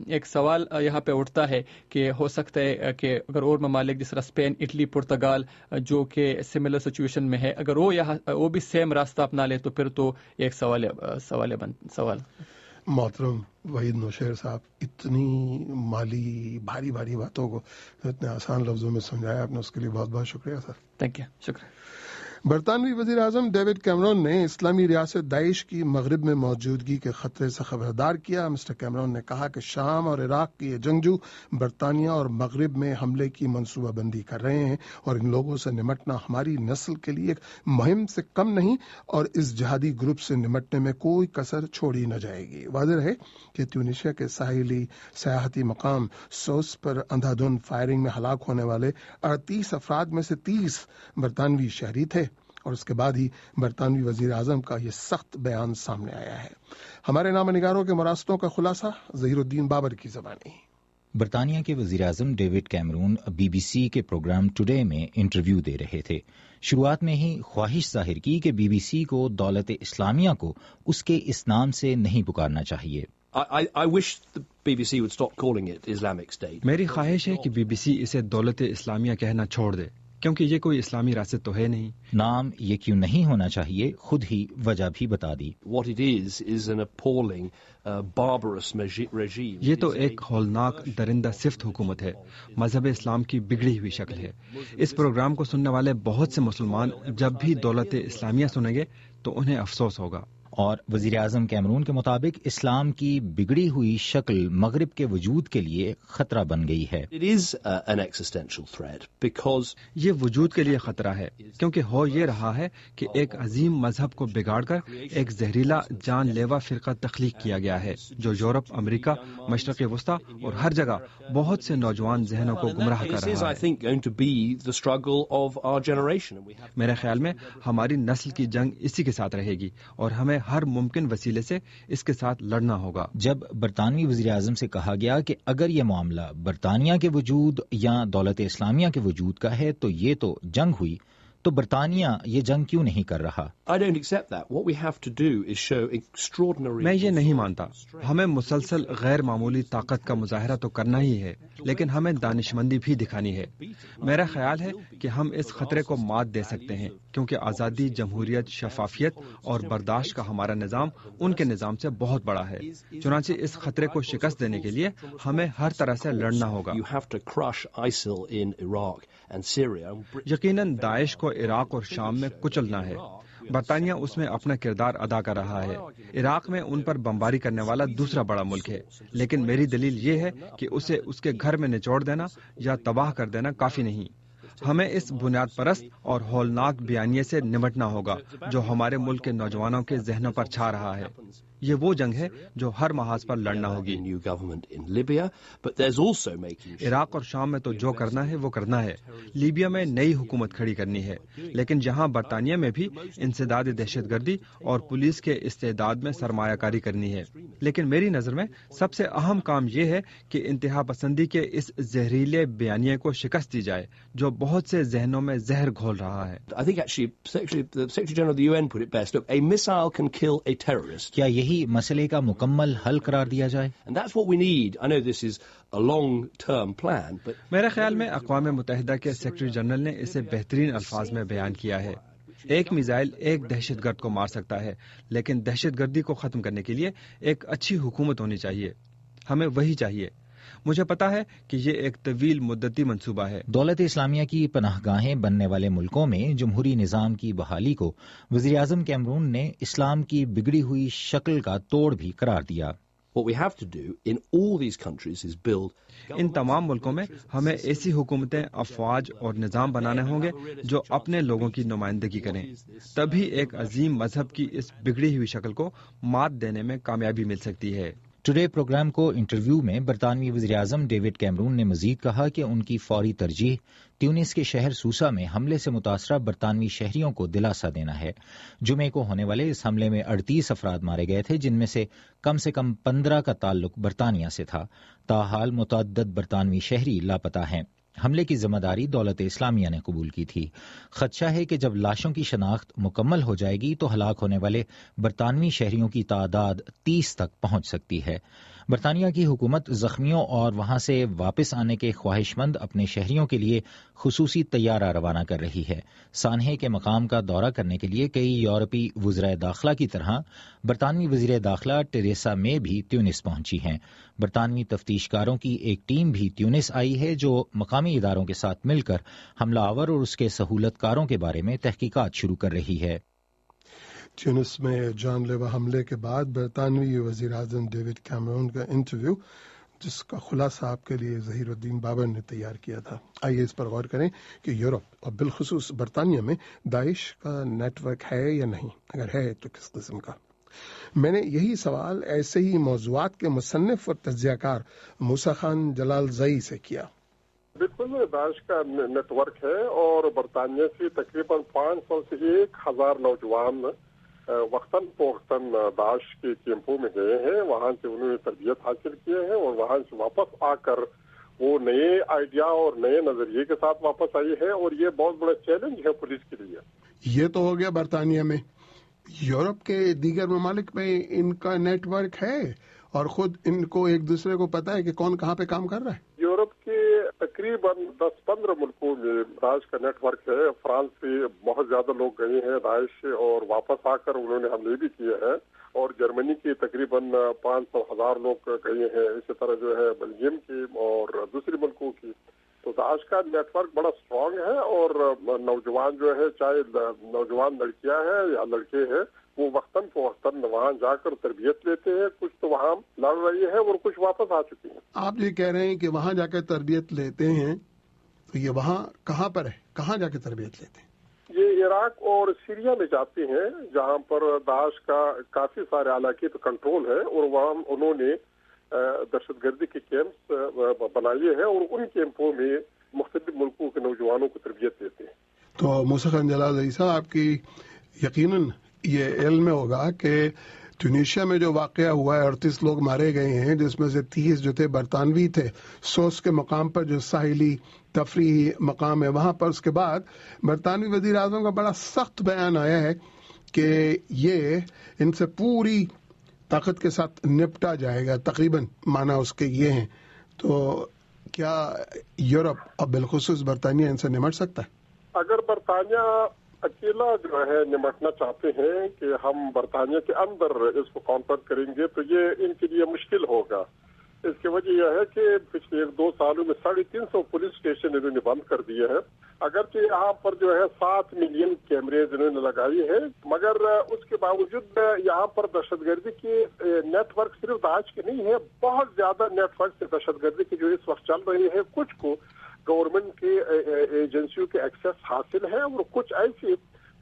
ایک سوال یہاں پہ اٹھتا ہے کہ ہو سکتا ہے کہ اگر اور ممالک جس طرح اسپین، اٹلی، پرتگال جو کہ سملر سچویشن میں ہے، اگر وہ بھی سیم راستہ اپنا لے تو پھر تو ایک سوال. محترم وحید نوشیر صاحب، اتنی مالی بھاری باتوں کو اتنے آسان لفظوں میں سمجھایا آپ نے، اس کے لیے بہت بہت شکریہ سر. Thank you. شکریہ. برطانوی وزیر اعظم ڈیوڈ کیمرون نے اسلامی ریاست داعش کی مغرب میں موجودگی کے خطرے سے خبردار کیا. مسٹر کیمرون نے کہا کہ شام اور عراق کے یہ جنگجو برطانیہ اور مغرب میں حملے کی منصوبہ بندی کر رہے ہیں، اور ان لوگوں سے نمٹنا ہماری نسل کے لیے ایک مہم سے کم نہیں، اور اس جہادی گروپ سے نمٹنے میں کوئی کسر چھوڑی نہ جائے گی. واضح ہے کہ تیونیشیا کے ساحلی سیاحتی مقام سوس پر اندھا دھند فائرنگ میں ہلاک ہونے والے 38 افراد میں سے 30 برطانوی شہری تھے، اور اس کے بعد ہی برطانوی وزیر اعظم کا یہ سخت بیان سامنے آیا ہے. ہمارے نامہ نگاروں کے مراستوں کا خلاصہ ظہیر الدین بابر کی زبانی. برطانیہ کے وزیر اعظم ڈیوڈ کیمرون BBC کے پروگرام ٹوڈے میں انٹرویو دے رہے تھے. شروعات میں ہی خواہش ظاہر کی کہ BBC کو دولت اسلامیہ کو اس کے اس نام سے نہیں پکارنا چاہیے. I wish the BBC would stop calling it Islamic State. میری خواہش ہے کہ BBC اسے دولت اسلامیہ کہنا چھوڑ دے، کیونکہ یہ کوئی اسلامی ریاست تو ہے نہیں. نام یہ کیوں نہیں ہونا چاہیے، خود ہی وجہ بھی بتا دی. What it is an appalling, barbarous regime. یہ تو ایک ہولناک درندہ صفت حکومت ہے، مذہب اسلام کی بگڑی ہوئی شکل ہے. اس پروگرام کو سننے والے بہت سے مسلمان جب بھی دولت اسلامیہ سنیں گے تو انہیں افسوس ہوگا. اور وزیر اعظم کیمرون کے مطابق اسلام کی بگڑی ہوئی شکل مغرب کے وجود کے لیے خطرہ بن گئی ہے. It is an existential threat because یہ وجود کے لیے خطرہ ہے، کیونکہ ہو یہ رہا ہے کہ ایک عظیم مذہب کو بگاڑ کر ایک زہریلا جان لیوا فرقہ تخلیق کیا گیا ہے جو یورپ، امریکہ، مشرق وسطیٰ اور ہر جگہ بہت سے نوجوان ذہنوں کو گمراہ کر رہا ہے. میرے خیال میں ہماری نسل کی جنگ اسی کے ساتھ رہے گی، اور ہمیں ہر ممکن وسیلے سے اس کے ساتھ لڑنا ہوگا. جب برطانوی وزیر اعظم سے کہا گیا کہ اگر یہ معاملہ برطانیہ کے وجود یا دولت اسلامیہ کے وجود کا ہے تو یہ تو جنگ ہوئی، تو برطانیہ یہ جنگ کیوں نہیں کر رہا؟ میں یہ نہیں مانتا. ہمیں مسلسل غیر معمولی طاقت کا مظاہرہ تو کرنا ہی ہے، لیکن ہمیں دانشمندی بھی دکھانی ہے. میرا خیال ہے کہ ہم اس خطرے کو مات دے سکتے ہیں، کیونکہ آزادی، جمہوریت، شفافیت اور برداشت کا ہمارا نظام ان کے نظام سے بہت بڑا ہے. چنانچہ اس خطرے کو شکست دینے کے لیے ہمیں ہر طرح سے لڑنا ہوگا. یقیناً داعش کو عراق اور شام میں کچلنا ہے. برطانیہ اس میں اپنا کردار ادا کر رہا ہے. عراق میں ان پر بمباری کرنے والا دوسرا بڑا ملک ہے، لیکن میری دلیل یہ ہے کہ اسے اس کے گھر میں نچوڑ دینا یا تباہ کر دینا کافی نہیں. ہمیں اس بنیاد پرست اور ہولناک بیانیے سے نمٹنا ہوگا جو ہمارے ملک کے نوجوانوں کے ذہنوں پر چھا رہا ہے. یہ وہ جنگ ہے جو ہر محاذ پر لڑنا ہوگی. عراق اور شام میں تو جو کرنا ہے وہ کرنا ہے. لیبیا میں نئی حکومت کھڑی کرنی ہے، لیکن جہاں برطانیہ میں بھی انسداد دہشت گردی اور پولیس کے استعداد میں سرمایہ کاری کرنی ہے. لیکن میری نظر میں سب سے اہم کام یہ ہے کہ انتہا پسندی کے اس زہریلے بیانیے کو شکست دی جائے جو بہت سے ذہنوں میں زہر گھول رہا ہے. کیا یہی مسئلے کا مکمل حل قرار دیا جائے؟ میرے خیال میں اقوام متحدہ کے سیکرٹری جنرل نے اسے بہترین الفاظ میں بیان کیا ہے. ایک میزائل ایک دہشت گرد کو مار سکتا ہے، لیکن دہشت گردی کو ختم کرنے کے لیے ایک اچھی حکومت ہونی چاہیے. ہمیں وہی چاہیے. مجھے پتا ہے کہ یہ ایک طویل مدتی منصوبہ ہے. دولت اسلامیہ کی پناہ گاہیں بننے والے ملکوں میں جمہوری نظام کی بحالی کو وزیر اعظم کیمرون نے اسلام کی بگڑی ہوئی شکل کا توڑ بھی قرار دیا. ان تمام ملکوں میں ہمیں ایسی حکومتیں، افواج اور نظام بنانے ہوں گے جو اپنے لوگوں کی نمائندگی کریں. تبھی ایک عظیم مذہب کی اس بگڑی ہوئی شکل کو مات دینے میں کامیابی مل سکتی ہے. ٹوڈے پروگرام کو انٹرویو میں برطانوی وزیر اعظم ڈیوڈ کیمرون نے مزید کہا کہ ان کی فوری ترجیح تیونس کے شہر سوسا میں حملے سے متاثرہ برطانوی شہریوں کو دلاسا دینا ہے. جمعے کو ہونے والے اس حملے میں 38 افراد مارے گئے تھے، جن میں سے کم 15 کا تعلق برطانیہ سے تھا. تاحال متعدد برطانوی شہری لاپتہ ہیں. حملے کی ذمہ داری دولت اسلامیہ نے قبول کی تھی. خدشہ ہے کہ جب لاشوں کی شناخت مکمل ہو جائے گی تو ہلاک ہونے والے برطانوی شہریوں کی تعداد 30 تک پہنچ سکتی ہے. برطانیہ کی حکومت زخمیوں اور وہاں سے واپس آنے کے خواہش مند اپنے شہریوں کے لیے خصوصی طیارہ روانہ کر رہی ہے. سانحے کے مقام کا دورہ کرنے کے لیے کئی یورپی وزرائے داخلہ کی طرح برطانوی وزیر داخلہ ٹریسا مے بھی تیونس پہنچی ہیں. برطانوی تفتیش کاروں کی ایک ٹیم بھی تیونس آئی ہے جو مقامی اداروں کے ساتھ مل کر حملہ آور اور اس کے سہولت کاروں کے بارے میں تحقیقات شروع کر رہی ہے. تیونس میں جان لیوا حملے کے بعد برطانوی وزیر اعظم ڈیوڈ کیمرون کا انٹرویو، جس کا خلاصہ آپ کے لیے ظہیر الدین بابر نے تیار کیا تھا. آئیے اس پر غور کریں کہ یورپ اور بالخصوص برطانیہ میں داعش کا نیٹ ورک ہے یا نہیں، اگر ہے تو کس قسم کا. میں نے یہی سوال ایسے ہی موضوعات کے مصنف اور تجزیہ کار موسیٰ خان جلال زئی سے کیا. بالکل داعش کا نیٹ ورک ہے اور برطانیہ سے تقریباً 500 سے 1000 نوجوان وقتاً فوقتاً داعش کے کیمپوں میں گئے ہیں. وہاں سے انہوں نے تربیت حاصل کی ہے اور وہاں سے واپس آ کر وہ نئے آئیڈیا اور نئے نظریے کے ساتھ واپس آئی ہے اور یہ بہت بڑا چیلنج ہے پولیس کے لیے. یہ تو ہو گیا برطانیہ میں. یورپ کے دیگر ممالک میں ان کا نیٹ ورک ہے اور خود ان کو ایک دوسرے کو پتا ہے کہ کون کہاں پہ کام کر رہا ہے. یورپ کے تقریباً 10-15 ملکوں میں داعش کا نیٹ ورک ہے. فرانس سے بہت زیادہ لوگ گئے ہیں داعش سے اور واپس آ کر انہوں نے حملے بھی کیے ہیں اور جرمنی کے تقریباً 500,000 لوگ گئے ہیں. اسی طرح جو ہے بلجیم کے اور دوسرے ملکوں کی. تو داعش کا نیٹ ورک بڑا اسٹرانگ ہے اور نوجوان جو ہے، چاہے نوجوان لڑکیاں ہیں یا لڑکے ہیں، وہ وقتاً فوقتاً وہاں جا کر تربیت لیتے ہیں. کچھ تو وہاں لڑ رہی ہے اور کچھ واپس آ چکی ہیں. آپ یہ کہہ رہے ہیں کہ وہاں جا کے تربیت لیتے ہیں، تو یہ وہاں کہاں پر ہے، کہاں جا کے تربیت لیتے ہیں؟ یہ عراق اور سیریا میں جاتے ہیں جہاں پر داعش کا کافی سارے علاقے پہ کنٹرول ہے اور وہاں انہوں نے دہشت گردی کے کیمپس بنائے ہیں اور ان کیمپوں میں مختلف ملکوں کے نوجوانوں کو تربیت دیتے ہیں. تو موسیٰ خان جلال زئی صاحب، آپ کی یقیناً یہ علم ہوگا کہ ٹیونیشیا میں جو واقعہ ہوا ہے 38 لوگ مارے گئے ہیں، جس میں سے 30 جو تھے برطانوی تھے. سوس کے مقام پر جو ساحلی تفریحی مقام ہے وہاں پر اس کے بعد برطانوی وزیر اعظم کا بڑا سخت بیان آیا ہے کہ یہ ان سے پوری طاقت کے ساتھ نپٹا جائے گا. تقریباً معنی اس کے یہ ہیں. تو کیا یورپ اور بالخصوص برطانیہ ان سے نمٹ سکتا ہے؟ اگر برطانیہ اکیلا جو ہے نمٹنا چاہتے ہیں کہ ہم برطانیہ کے اندر اس کو کاؤنٹر کریں گے تو یہ ان کے لیے مشکل ہوگا. اس کی وجہ یہ ہے کہ پچھلے 1-2 سالوں میں 350 پولیس اسٹیشن انہوں نے بند کر دیے ہیں. اگرچہ یہاں پر جو ہے 7 ملین کیمریز انہوں نے لگائی ہے، مگر اس کے باوجود یہاں پر دہشت گردی کے نیٹ ورک صرف داعش کے نہیں ہے، بہت زیادہ نیٹ ورک سے دہشت گردی کی جو اس وقت چل رہی ہے. کچھ کو گورنمنٹ کے ایجنسیوں کے ایکسیس حاصل ہے اور کچھ ایسی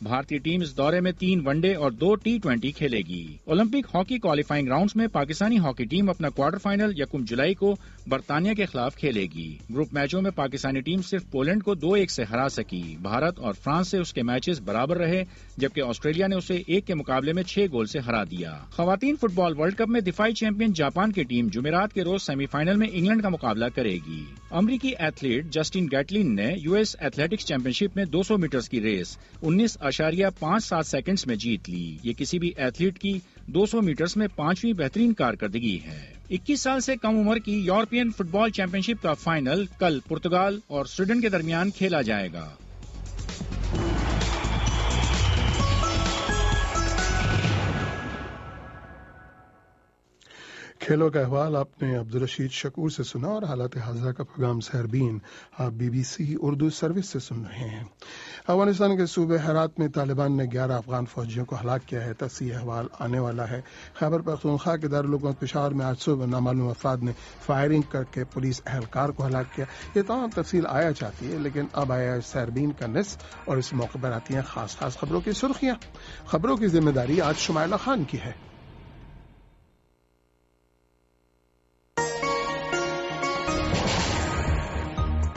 بھارتی ٹیم اس دورے میں 3 ون ڈے اور 2 T20 کھیلے گی۔ اولمپک ہاکی کوالیفائنگ راؤنڈز میں پاکستانی ہاکی ٹیم اپنا کوارٹر فائنل 1 جولائی کو برطانیہ کے خلاف کھیلے گی۔ گروپ میچوں میں پاکستانی ٹیم صرف پولینڈ کو 2-1 سے ہرا سکی۔ بھارت اور فرانس سے اس کے میچز برابر رہے، جبکہ آسٹریلیا نے اسے 1 کے مقابلے میں 6 گول سے ہرا دیا۔ خواتین فٹ بال ورلڈ کپ میں دفاعی چیمپئن جاپان کی ٹیم جمعرات کے روز سیمی فائنل میں انگلینڈ کا مقابلہ کرے گی۔ امریکی ایتھلیٹ جسٹن گیٹلن نے US ایتھلیٹکس چیمپئن شپ میں 200 میٹرز کی ریس 19.57 سیکنڈز میں جیت لی۔ یہ کسی بھی ایتھلیٹ کی 200 میٹرز میں 5ویں بہترین کارکردگی ہے۔ 21 سال سے کم عمر کی یورپین فٹ بال چیمپئن شپ کا فائنل کل پرتگال اور سویڈن کے درمیان کھیلا جائے گا۔ کھیلوں کا احوال آپ نے عبدالرشید شکور سے سنا اور حالات حاضرہ کا پروگرام سحربین آپ BBC اردو سروس سے سن رہے ہیں۔ افغانستان کے صوبے ہرات میں طالبان نے 11 افغان فوجیوں کو ہلاک کیا ہے۔ تفصیلی احوال آنے والا ہے۔ خیبر پختونخوا کے دارالحکومت پشاور میں 800 نامعلوم افراد نے فائرنگ کر کے پولیس اہلکار کو ہلاک کیا۔ یہ تمام تفصیل آیا چاہتی ہے، لیکن اب آیا سحربین کا نصف اور اس موقع پر آتی ہیں خاص خبروں کی سرخیاں۔ خبروں کی ذمہ داری آج شمائلہ خان کی ہے۔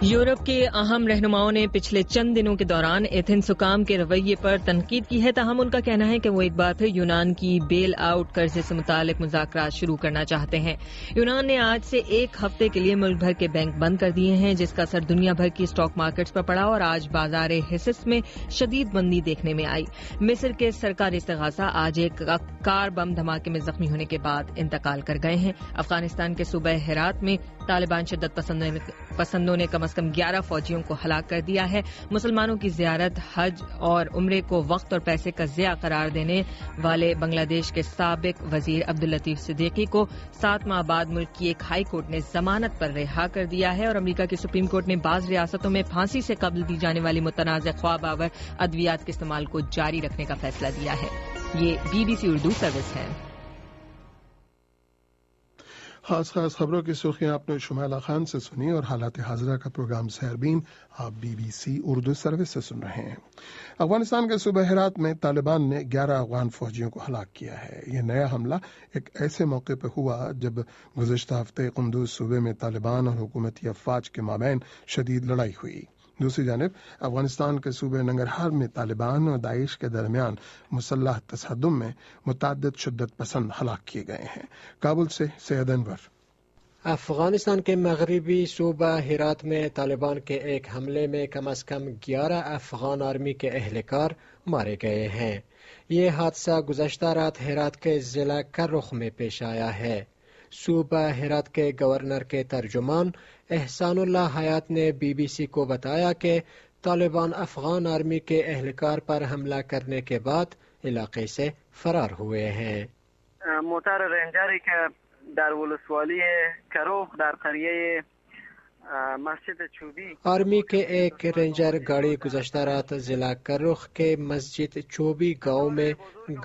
یورپ کے اہم رہنماؤں نے پچھلے چند دنوں کے دوران ایتھنز حکام کے رویے پر تنقید کی ہے، تاہم ان کا کہنا ہے کہ وہ ایک بار پھر یونان کی بیل آؤٹ قرضے سے متعلق مذاکرات شروع کرنا چاہتے ہیں۔ یونان نے آج سے 1 ہفتے کے لیے ملک بھر کے بینک بند کر دیے ہیں، جس کا اثر دنیا بھر کی اسٹاک مارکیٹس پر پڑا اور آج بازار حصص میں شدید مندی دیکھنے میں آئی۔ مصر کے سرکاری استغاثہ آج ایک کار بم دھماکے میں زخمی ہونے کے بعد انتقال کر گئے ہیں۔ افغانستان کے صوبہ ہرات میں طالبان شدت پسندوں نے کم از کم 11 فوجیوں کو ہلاک کر دیا ہے۔ مسلمانوں کی زیارت، حج اور عمرے کو وقت اور پیسے کا ضیاع قرار دینے والے بنگلہ دیش کے سابق وزیر عبداللطیف صدیقی کو 7 ماہ بعد ملک کی ایک ہائی کورٹ نے ضمانت پر رہا کر دیا ہے، اور امریکہ کی سپریم کورٹ نے بعض ریاستوں میں پھانسی سے قبل دی جانے والی متنازع خواب آور ادویات کے استعمال کو جاری رکھنے کا فیصلہ دیا ہے۔ یہ BBC اردو سروس ہے۔ خاص خبروں کی سرخیاں آپ نے شمائلہ خان سے سنی اور حالات حاضرہ کا پروگرام سحربین آپ BBC اردو سروس سے سن رہے ہیں۔ افغانستان کے صوبہ ہرات میں طالبان نے 11 افغان فوجیوں کو ہلاک کیا ہے۔ یہ نیا حملہ ایک ایسے موقع پہ ہوا جب گزشتہ ہفتے قندوز صوبے میں طالبان اور حکومتی افواج کے مابین شدید لڑائی ہوئی۔ دوسری جانب افغانستان کے صوبے ننگرہار میں طالبان اور داعش کے درمیان مسلح تصادم میں متعدد شدت پسند ہلاک کیے گئے ہیں۔ کابل سے سید انور۔ افغانستان کے مغربی صوبہ ہرات میں طالبان کے ایک حملے میں کم از کم 11 افغان آرمی کے اہلکار مارے گئے ہیں۔ یہ حادثہ گزشتہ رات ہرات کے ضلع کرخ میں پیش آیا ہے۔ صوبہ ہرات کے گورنر کے ترجمان احسان اللہ حیات نے BBC کو بتایا کہ طالبان افغان آرمی کے اہلکار پر حملہ کرنے کے بعد علاقے سے فرار ہوئے ہیں۔ موتر رنجری که در ولسوالی کروخ در قریه مسجد چوبی آرمی کے ایک رینجر گاڑی گزشتہ رات ضلع کرخ کے مسجد چوبی گاؤں میں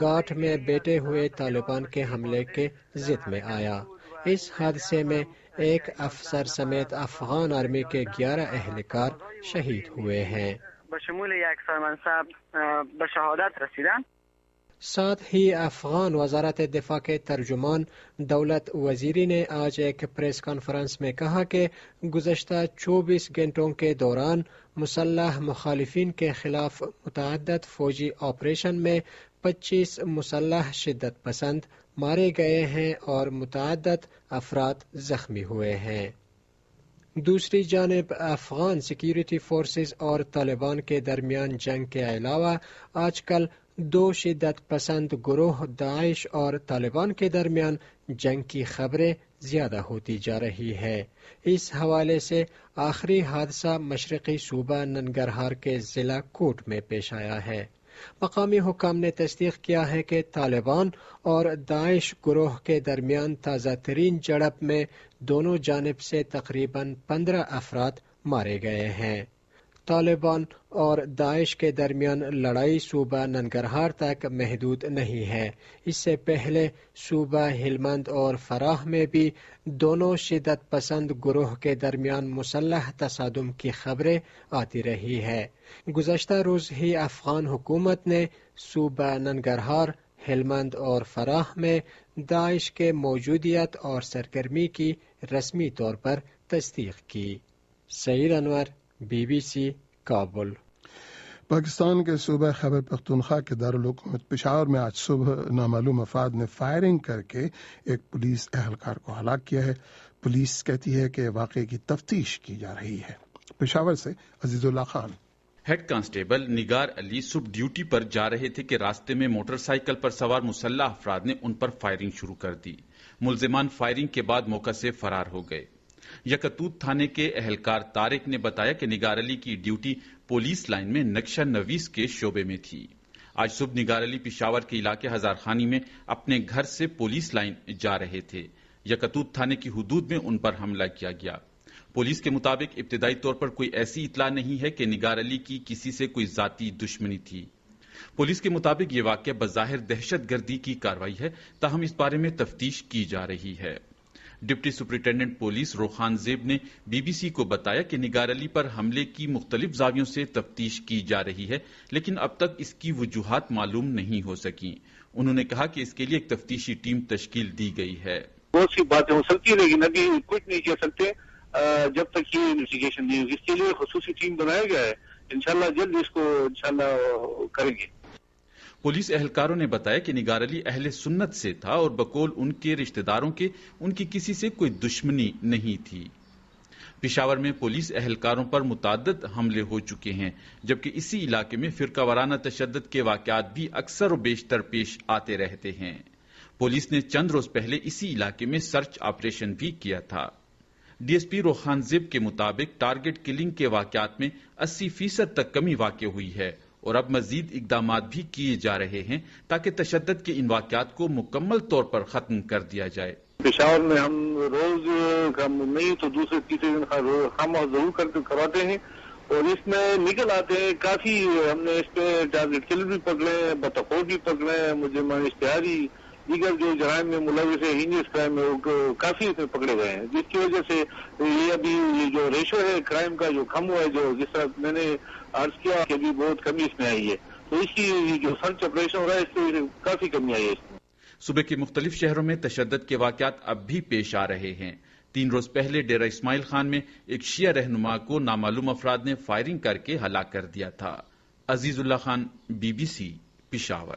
گاٹھ میں بیٹھے ہوئے طالبان کے حملے کے ضد میں آیا۔ اس حادثے میں ایک افسر سمیت افغان آرمی کے 11 اہلکار شہید ہوئے ہیں۔ بشمول یک سرمنصب به شهادت رسیدند۔ ساتھ ہی افغان وزارت دفاع کے ترجمان دولت وزیری نے آج ایک پریس کانفرنس میں کہا کہ گزشتہ 24 گھنٹوں کے دوران مسلح مخالفین کے خلاف متعدد فوجی آپریشن میں 25 مسلح شدت پسند مارے گئے ہیں اور متعدد افراد زخمی ہوئے ہیں۔ دوسری جانب افغان سیکیورٹی فورسز اور طالبان کے درمیان جنگ کے علاوہ آج کل 2 شدت پسند گروہ داعش اور طالبان کے درمیان جنگ کی خبریں زیادہ ہوتی جا رہی ہے۔ اس حوالے سے آخری حادثہ مشرقی صوبہ ننگرہار کے ضلع کوٹ میں پیش آیا ہے۔ مقامی حکام نے تصدیق کیا ہے کہ طالبان اور داعش گروہ کے درمیان تازہ ترین جھڑپ میں دونوں جانب سے تقریباً 15 افراد مارے گئے ہیں۔ طالبان اور داعش کے درمیان لڑائی صوبہ ننگرہار تک محدود نہیں ہے۔ اس سے پہلے صوبہ ہلمند اور فراہ میں بھی دونوں شدت پسند گروہ کے درمیان مسلح تصادم کی خبریں آتی رہی ہے۔ گزشتہ روز ہی افغان حکومت نے صوبہ ننگرہار، ہلمند اور فراہ میں داعش کے موجودیت اور سرگرمی کی رسمی طور پر تصدیق کی۔ Saeed Anwar, B B C, Kabul. Pakistan کے صوبہ خیبر پختونخوا کے دارالحکومت پشاور میں آج صبح نامعلوم افراد نے فائرنگ کر کے ایک پولیس اہلکار کو ہلاک کیا ہے۔ پولیس کہتی ہے کہ واقعے کی تفتیش کی جا رہی ہے۔ پشاور سے عزیز اللہ خان۔ ہیڈ کانسٹیبل نگار علی صبح ڈیوٹی پر جا رہے تھے کہ راستے میں موٹر سائیکل پر سوار مسلح افراد نے ان پر فائرنگ شروع کر دی۔ ملزمان فائرنگ کے بعد موقع سے فرار ہو گئے۔ یکتوت تھانے کے اہلکار طارق نے بتایا کہ نگار علی کی ڈیوٹی پولیس لائن میں نقشہ نویس کے شعبے میں تھی۔ آج صبح نگار علی پشاور کے علاقے ہزار خانی میں اپنے گھر سے پولیس لائن جا رہے تھے۔ یکتوت تھانے کی حدود میں ان پر حملہ کیا گیا۔ پولیس کے مطابق ابتدائی طور پر کوئی ایسی اطلاع نہیں ہے کہ نگار علی کی کسی سے کوئی ذاتی دشمنی تھی۔ پولیس کے مطابق یہ واقعہ بظاہر دہشت گردی کی کارروائی ہے، تاہم اس بارے میں تفتیش کی جا رہی ہے۔ ڈپٹی سپرنٹینڈنٹ پولیس روخان زیب نے بی بی سی کو بتایا کہ نگار علی پر حملے کی مختلف زاویوں سے تفتیش کی جا رہی ہے، لیکن اب تک اس کی وجوہات معلوم نہیں ہو سکیں۔ انہوں نے کہا کہ اس کے لیے ایک تفتیشی ٹیم تشکیل دی گئی ہے۔ بہت سی باتیں ہو سکتی ہے لیکن ابھی کچھ نہیں کہہ سکتے جب تک یہ انویسٹیگیشن نہیں ہوگی۔ اس کے لیے خصوصی ٹیم بنایا گیا ہے، انشاءاللہ جلد اس کو انشاءاللہ کریں گے۔ پولیس اہلکاروں نے بتایا کہ نگار علی اہل سنت سے تھا اور بقول ان کے رشتہ داروں کے ان کی کسی سے کوئی دشمنی نہیں تھی۔ پشاور میں پولیس اہلکاروں پر متعدد حملے ہو چکے ہیں، جبکہ اسی علاقے میں فرقہ وارانہ تشدد کے واقعات بھی اکثر و بیشتر پیش آتے رہتے ہیں۔ پولیس نے چند روز پہلے اسی علاقے میں سرچ آپریشن بھی کیا تھا۔ ڈی ایس پی روخان زب کے مطابق ٹارگٹ کلنگ کے واقعات میں 80% تک کمی واقع ہوئی ہے اور اب مزید اقدامات بھی کیے جا رہے ہیں تاکہ تشدد کے ان واقعات کو مکمل طور پر ختم کر دیا جائے۔ پشاور میں ہم روز نہیں تو دوسرے تیسرے دن ہم ضرور کرواتے ہیں اور اس میں نکل آتے ہیں کافی۔ ہم نے اس پہ ٹارگٹ کلر بھی پکڑے ہیں، بطخور بھی پکڑے ہیں، مجرمان اشتہاری، دیگر جو جرائم میں ملوث ہے، ہینیس کرائم میں کافی اس میں پکڑے گئے ہیں، جس کی وجہ سے یہ ابھی جو ریشو ہے کرائم کا جو کم ہوا ہے، جو جس طرح میں نے عرض کیا کہ ابھی بہت کمی اس میں آئی ہے، تو اس کی جو سرچ آپریشن ہو رہا ہے اس سے کافی کمی آئی ہے اس میں۔ صوبے کے مختلف شہروں میں تشدد کے واقعات اب بھی پیش آ رہے ہیں۔ 3 روز پہلے ڈیرہ اسماعیل خان میں ایک شیعہ رہنما کو نامعلوم افراد نے فائرنگ کر کے ہلاک کر دیا تھا۔ Azizullah Khan, B B C, Peshawar.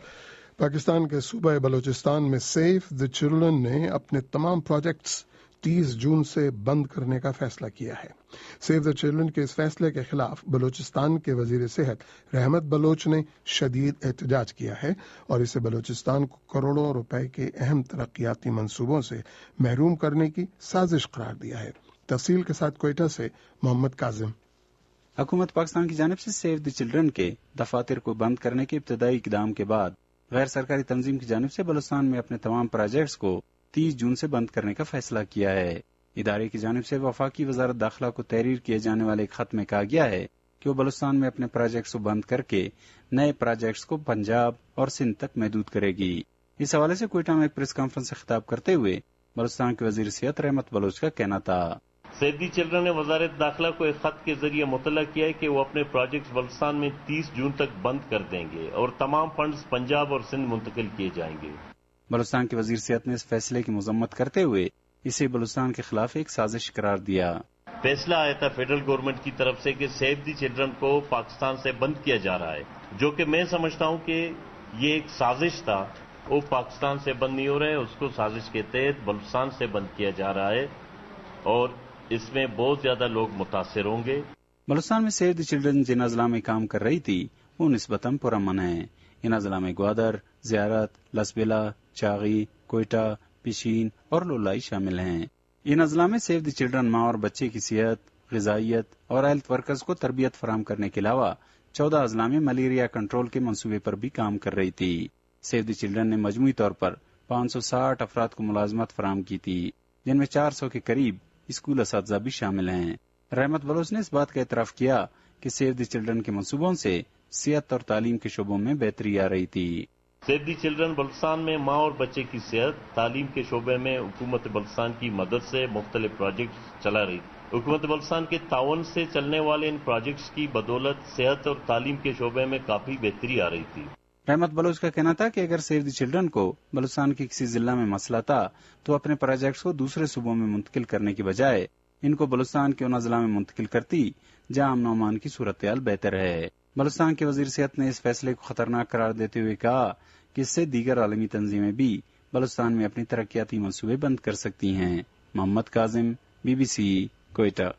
Pakistan کے صوبہ بلوچستان میں سیف دی چلڈرن نے اپنے تمام پروجیکٹس 30 جون سے بند کرنے کا فیصلہ کیا ہے۔ سیف دی چلڈرن کے اس فیصلے کے خلاف بلوچستان کے وزیر صحت رحمت بلوچ نے شدید احتجاج کیا ہے اور اسے بلوچستان کو کروڑوں روپے کے اہم ترقیاتی منصوبوں سے محروم کرنے کی سازش قرار دیا ہے۔ تفصیل کے ساتھ کوئٹہ سے محمد کاظم۔ حکومت پاکستان کی جانب سے سیف دی چلڈرن کے دفاتر کو بند کرنے کے ابتدائی اقدام کے بعد غیر سرکاری تنظیم کی جانب سے بلوچستان میں اپنے تمام پروجیکٹس کو 30 جون سے بند کرنے کا فیصلہ کیا ہے۔ ادارے کی جانب سے وفاقی وزارت داخلہ کو تحریر کیے جانے والے ایک خط میں کہا گیا ہے کہ وہ بلوچستان میں اپنے پروجیکٹس کو بند کر کے نئے پروجیکٹس کو پنجاب اور سندھ تک محدود کرے گی۔ اس حوالے سے کوئٹہ میں ایک پریس کانفرنس سے خطاب کرتے ہوئے بلوچستان کے وزیر صحت رحمت بلوچ کا کہنا تھا۔ سیف دی چلڈرن نے وزارت داخلہ کو ایک خط کے ذریعے مطلع کیا ہے کہ وہ اپنے پروجیکٹس بلوچستان میں 30 جون تک بند کر دیں گے اور تمام فنڈز پنجاب اور سندھ منتقل کیے جائیں گے۔ بلوچستان کے وزیر صحت نے اس فیصلے کی مذمت کرتے ہوئے اسے بلوچستان کے خلاف ایک سازش قرار دیا۔ فیصلہ آیا تھا فیڈرل گورنمنٹ کی طرف سے کہ سیف دی چلڈرن کو پاکستان سے بند کیا جا رہا ہے، جو کہ میں سمجھتا ہوں کہ یہ ایک سازش تھا۔ وہ پاکستان سے بند نہیں ہو رہے، اس کو سازش کے تحت بلوچستان سے بند کیا جا رہا ہے اور اس میں بہت زیادہ لوگ متاثر ہوں گے۔ بلوچستان میں سیف دی چلڈرن جن اضلاع میں کام کر رہی تھی وہ نسبتاً پرامن ہیں۔ ان اضلاع میں گوادر، زیارت، لسبیلا، چاغی، کوئٹہ، پشین اور لولائی شامل ہیں۔ ان اضلاع میں سیف دی چلڈرن ماں اور بچے کی صحت، غذائیت اور ہیلتھ ورکرز کو تربیت فراہم کرنے کے علاوہ 14 اضلاع میں ملیریا کنٹرول کے منصوبے پر بھی کام کر رہی تھی۔ سیف دی چلڈرن نے مجموعی طور پر 560 افراد کو ملازمت فراہم کی تھی، جن میں 400 کے قریب اسکول اساتذہ بھی شامل ہیں۔ رحمت بلوچ نے اس بات کا اعتراف کیا کہ سیو دی چلڈرن کے منصوبوں سے صحت اور تعلیم کے شعبوں میں بہتری آ رہی تھی۔ سیو دی چلڈرن بلوچستان میں ماں اور بچے کی صحت، تعلیم کے شعبے میں حکومت بلوچستان کی مدد سے مختلف پروجیکٹس چلا رہی تھی۔ حکومت بلوچستان کے تعاون سے چلنے والے ان پروجیکٹس کی بدولت صحت اور تعلیم کے شعبے میں کافی بہتری آ رہی تھی۔ رحمت بلوچ کا کہنا تھا کہ اگر سیو دی چلڈرن کو بلوچستان کے کسی ضلع میں مسئلہ تھا تو اپنے پروجیکٹس کو دوسرے صوبوں میں منتقل کرنے کی بجائے ان کو بلوچستان کے ان اضلاع میں منتقل کرتی جہاں امن و امان کی صورتحال بہتر ہے۔ بلوچستان کے وزیر صحت نے اس فیصلے کو خطرناک قرار دیتے ہوئے کہا کہ اس سے دیگر عالمی تنظیمیں بھی بلوچستان میں اپنی ترقیاتی منصوبے بند کر سکتی ہیں۔ محمد کاظم، BBC، کوئٹہ۔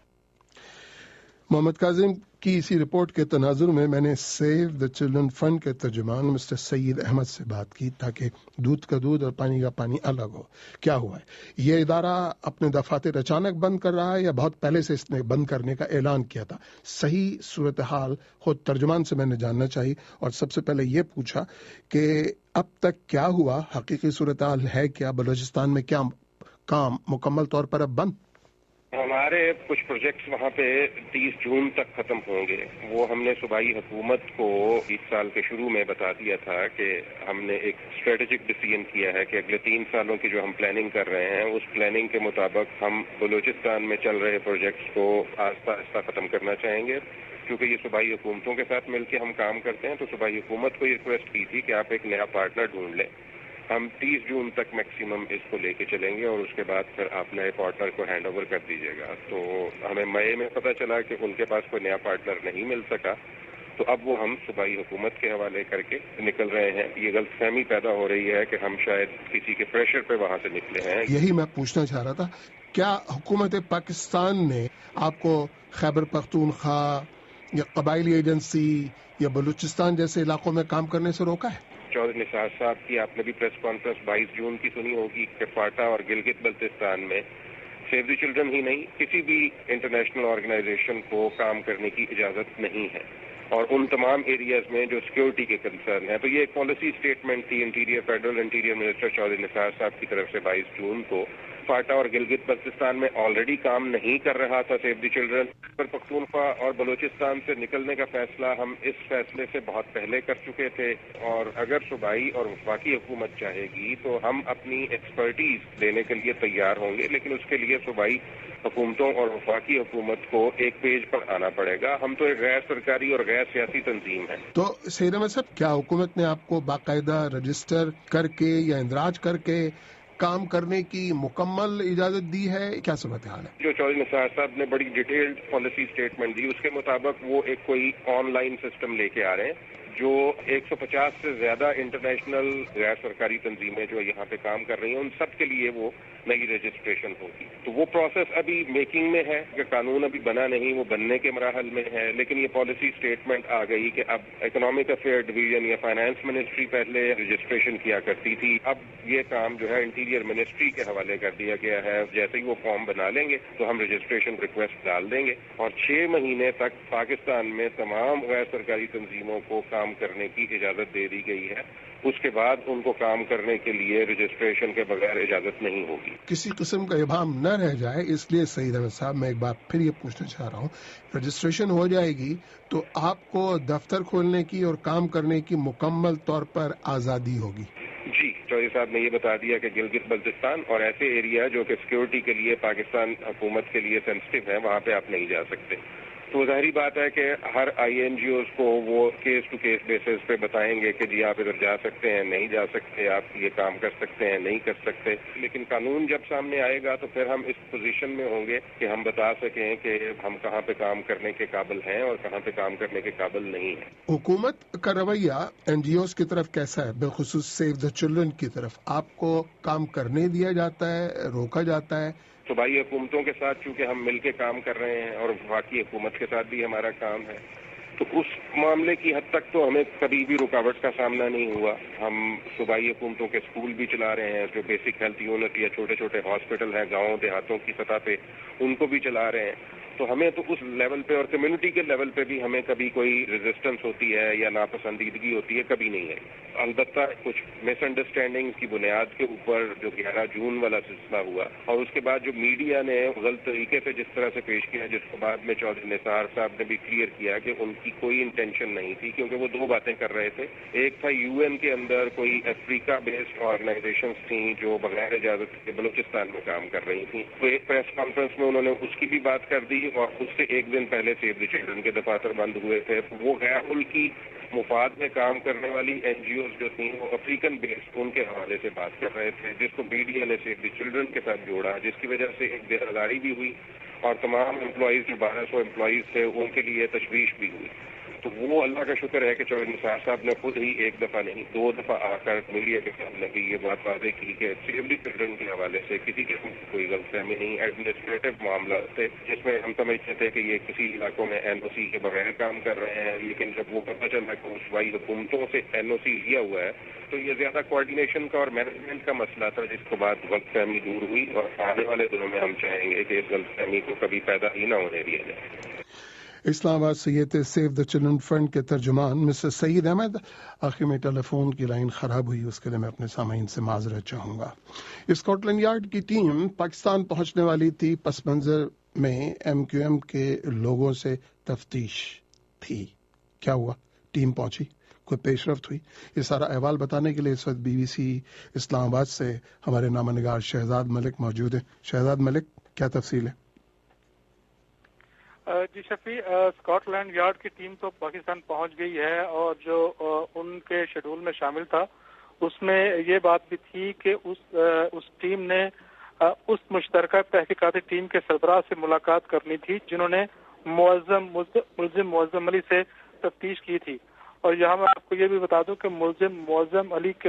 محمد کاظم کی اسی رپورٹ کے تناظر میں میں نے سیو دا چلڈرن فنڈ کے ترجمان مسٹر سعید احمد سے بات کی تاکہ دودھ کا دودھ اور پانی کا پانی الگ ہو۔ کیا ہوا ہے؟ یہ ادارہ اپنے دفاتر اچانک بند کر رہا ہے یا بہت پہلے سے اس نے بند کرنے کا اعلان کیا تھا؟ صحیح صورتحال خود ترجمان سے میں نے جاننا چاہی اور سب سے پہلے یہ پوچھا کہ اب تک کیا ہوا، حقیقی صورتحال ہے کیا، بلوچستان میں کیا کام مکمل طور پر اب بند؟ ہمارے کچھ پروجیکٹس وہاں پہ 30 جون تک ختم ہوں گے۔ وہ ہم نے صوبائی حکومت کو اس سال کے شروع میں بتا دیا تھا کہ ہم نے ایک اسٹریٹجک ڈیسیژن کیا ہے کہ اگلے 3 سالوں کی جو ہم پلاننگ کر رہے ہیں اس پلاننگ کے مطابق ہم بلوچستان میں چل رہے پروجیکٹس کو آہستہ آہستہ ختم کرنا چاہیں گے۔ کیونکہ یہ صوبائی حکومتوں کے ساتھ مل کے ہم کام کرتے ہیں تو صوبائی حکومت کو یہ ریکویسٹ کی تھی کہ آپ ایک نیا پارٹنر ڈھونڈ لیں۔ ہم 30 جون تک میکسیمم اس کو لے کے چلیں گے اور اس کے بعد پھر آپ نئے پارٹنر کو ہینڈ اوور کر دیجیے گا۔ تو ہمیں مئی میں پتہ چلا کہ ان کے پاس کوئی نیا پارٹنر نہیں مل سکا، تو اب وہ ہم صوبائی حکومت کے حوالے کر کے نکل رہے ہیں۔ یہ غلط فہمی پیدا ہو رہی ہے کہ ہم شاید کسی کے پریشر پہ وہاں سے نکلے ہیں۔ یہی میں پوچھنا چاہ رہا تھا، کیا حکومت پاکستان نے آپ کو خیبر پختونخوا یا قبائلی ایجنسی یا بلوچستان جیسے علاقوں میں کام کرنے سے روکا ہے؟ چودھری نثار صاحب کی آپ نے بھی پریس کانفرنس 22 جون کی سنی ہوگی کہ فاٹا اور گلگت بلتستان میں سیو دی چلڈرن ہی نہیں کسی بھی انٹرنیشنل آرگنائزیشن کو کام کرنے کی اجازت نہیں ہے، اور ان تمام ایریاز میں جو سیکیورٹی کے کنسرن ہیں۔ تو یہ ایک پالیسی اسٹیٹمنٹ تھی فیڈرل انٹیریئر منسٹر چودھری نثار صاحب کی طرف سے 22 جون کو۔ فاٹا اور گلگت بلتستان میں آلریڈی کام نہیں کر رہا تھا save the children. Khyber Pakhtunkhwa اور بلوچستان سے نکلنے کا فیصلہ ہم اس فیصلے سے بہت پہلے کر چکے تھے، اور اگر صوبائی اور وفاقی حکومت چاہے گی تو ہم اپنی ایکسپرٹیز دینے کے لیے تیار ہوں گے، لیکن اس کے لیے صوبائی حکومتوں اور وفاقی حکومت کو ایک پیج پر آنا پڑے گا۔ ہم تو ایک غیر سرکاری اور غیر سیاسی تنظیم ہیں۔ تو سید احمد صاحب، کیا حکومت نے آپ کو باقاعدہ رجسٹر کر کے یا اندراج کر کے کام کرنے کی مکمل اجازت دی ہے؟ کیا صورتحال ہے؟ جو چودھری نثار صاحب نے بڑی ڈیٹیلڈ پالیسی اسٹیٹمنٹ دی، اس کے مطابق وہ ایک کوئی آن لائن سسٹم لے کے آ رہے ہیں جو 150 سے زیادہ انٹرنیشنل غیر سرکاری تنظیمیں جو یہاں پہ کام کر رہی ہیں ان سب کے لیے وہ نئی رجسٹریشن ہوگی۔ تو وہ پروسیس ابھی میکنگ میں ہے کہ قانون ابھی بنا نہیں، وہ بننے کے مراحل میں ہے، لیکن یہ پالیسی اسٹیٹمنٹ آ گئی کہ اب اکنامک افیئر ڈویژن یا فائنانس منسٹری پہلے رجسٹریشن کیا کرتی تھی، اب یہ کام جو ہے انٹیریئر منسٹری کے حوالے کر دیا گیا ہے۔ جیسے ہی وہ فارم بنا لیں گے تو ہم رجسٹریشن ریکویسٹ ڈال دیں گے، اور 6 مہینے تک پاکستان میں تمام غیر سرکاری تنظیموں کو کام کرنے کی اجازت دے دی گئی ہے۔ اس کے بعد ان کو کام کرنے کے لیے رجسٹریشن کے بغیر اجازت نہیں ہوگی۔ کسی قسم کا ابہام نہ رہ جائے اس لیے سعید احمد صاحب میں ایک بات پھر یہ پوچھنا چاہ رہا ہوں، رجسٹریشن ہو جائے گی تو آپ کو دفتر کھولنے کی اور کام کرنے کی مکمل طور پر آزادی ہوگی؟ جی، چودھری صاحب نے یہ بتا دیا کہ گلگت بلتستان اور ایسے ایریا جو کہ سیکیورٹی کے لیے پاکستان حکومت کے لیے سینسٹیو ہیں وہاں پہ آپ نہیں جا سکتے۔ تو ظاہری بات ہے کہ ہر INGOs کو وہ کیس ٹو کیس بیسس پہ بتائیں گے کہ جی آپ ادھر جا سکتے ہیں، نہیں جا سکتے، آپ یہ کام کر سکتے ہیں، نہیں کر سکتے۔ لیکن قانون جب سامنے آئے گا تو پھر ہم اس پوزیشن میں ہوں گے کہ ہم بتا سکیں کہ ہم کہاں پہ کام کرنے کے قابل ہیں اور کہاں پہ کام کرنے کے قابل نہیں ہیں۔ حکومت کا رویہ NGOs کی طرف کیسا ہے، بالخصوص سیو دا چلڈرن کی طرف؟ آپ کو کام کرنے دیا جاتا ہے، روکا جاتا ہے؟ صوبائی حکومتوں کے ساتھ چونکہ ہم مل کے کام کر رہے ہیں اور وفاقی حکومت کے ساتھ بھی ہمارا کام ہے، تو اس معاملے کی حد تک تو ہمیں کبھی بھی رکاوٹ کا سامنا نہیں ہوا۔ ہم صوبائی حکومتوں کے اسکول بھی چلا رہے ہیں، جو بیسک ہیلتھ یونٹ یا چھوٹے چھوٹے ہاسپٹل ہیں گاؤں دیہاتوں کی سطح پہ، ان کو بھی چلا رہے ہیں۔ تو ہمیں تو اس لیول پہ اور کمیونٹی کے لیول پہ بھی ہمیں کبھی کوئی ریزسٹنس ہوتی ہے یا ناپسندیدگی ہوتی ہے، کبھی نہیں ہے۔ البتہ کچھ مس انڈرسٹینڈنگ کی بنیاد کے اوپر جو 11 جون والا سلسلہ ہوا اور اس کے بعد جو میڈیا نے غلط طریقے سے جس طرح سے پیش کیا، جس کے بعد میں چودھری نثار صاحب نے بھی کلیئر کیا کہ ان کی کوئی انٹینشن نہیں تھی، کیونکہ وہ دو باتیں کر رہے تھے. ایک تھا UN کے اندر کوئی افریقہ بیسڈ آرگنائزیشنز تھیں جو بغیر اجازت کے بلوچستان میں کام کر رہی تھیں. تو ایک پریس کانفرنس میں انہوں نے اس کی بھی بات کر دی اور اس سے ایک دن پہلے سیو دی چلڈرن کے دفاتر بند ہوئے تھے. وہ غیر ملکی مفاد میں کام کرنے والی NGOs جو تھیں وہ افریقن بیسڈ ان کے حوالے سے بات کر رہے تھے، جس کو میڈیا نے سیو دی چلڈرن کے ساتھ جوڑا، جس کی وجہ سے ایک بےروزگاری بھی ہوئی اور تمام امپلائیز جو 1200 امپلائیز تھے ان کے لیے تشویش بھی ہوئی. تو وہ اللہ کا شکر ہے کہ چودھری نثار صاحب نے خود ہی ایک دفعہ نہیں 2 دفعہ آ کر میڈیا کے سامنے بھی یہ بات واضح کی کہ سیو دی چلڈرن کے حوالے سے کسی قسم کی کوئی غلط فہمی نہیں، ایڈمنسٹریٹو معاملات تھے جس میں ہم سمجھتے تھے کہ یہ کسی علاقوں میں NOC کے بغیر کام کر رہے ہیں، لیکن جب وہ پتہ چلا کہ صوبائی حکومتوں سے NOC لیا ہوا ہے تو یہ زیادہ کوآرڈینیشن کا اور مینجمنٹ کا مسئلہ تھا، جس کے بعد غلط فہمی دور ہوئی اور آنے والے دنوں میں ہم چاہیں گے کہ اس غلط فہمی کو کبھی پیدا ہی نہ ہونے دیا جائے. اسلام آباد سے یہ تھے سیو دا چلڈرن فرنٹ کے ترجمان مسٹر سعید احمد. آخر میں ٹیلی فون کی لائن خراب ہوئی، اس کے لیے میں اپنے سامعین سے معذرت چاہوں گا. اسکاٹ لینڈ یارڈ کی ٹیم پاکستان پہنچنے والی تھی، پس منظر میں MQM کے لوگوں سے تفتیش تھی. کیا ہوا؟ ٹیم پہنچی، کوئی پیش رفت ہوئی؟ یہ سارا احوال بتانے کے لیے اس وقت BBC اسلام آباد سے ہمارے نامہ نگار شہزاد ملک موجود ہیں. شہزاد ملک، کیا تفصیل ہے؟ جی شفیع، اسکاٹ لینڈ یارڈ کی ٹیم تو پاکستان پہنچ گئی ہے اور جو ان کے شیڈول میں شامل تھا اس میں یہ بات بھی تھی کہ اس ٹیم نے اس مشترکہ تحقیقاتی ٹیم کے سربراہ سے ملاقات کرنی تھی جنہوں نے ملزم معظم علی سے تفتیش کی تھی. اور یہاں میں آپ کو یہ بھی بتا دوں کہ ملزم معظم علی کے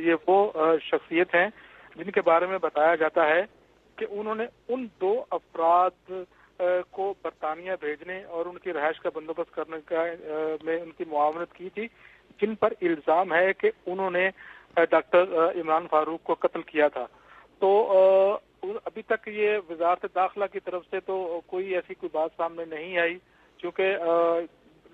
یہ وہ شخصیت ہیں جن کے بارے میں بتایا جاتا ہے کہ انہوں نے ان 2 افراد کو برطانیہ بھیجنے اور ان کی رہائش کا بندوبست کرنے کا میں ان کی معاونت کی تھی، جن پر الزام ہے کہ انہوں نے ڈاکٹر عمران فاروق کو قتل کیا تھا. تو ابھی تک یہ وزارت داخلہ کی طرف سے تو کوئی ایسی کوئی بات سامنے نہیں آئی، کیونکہ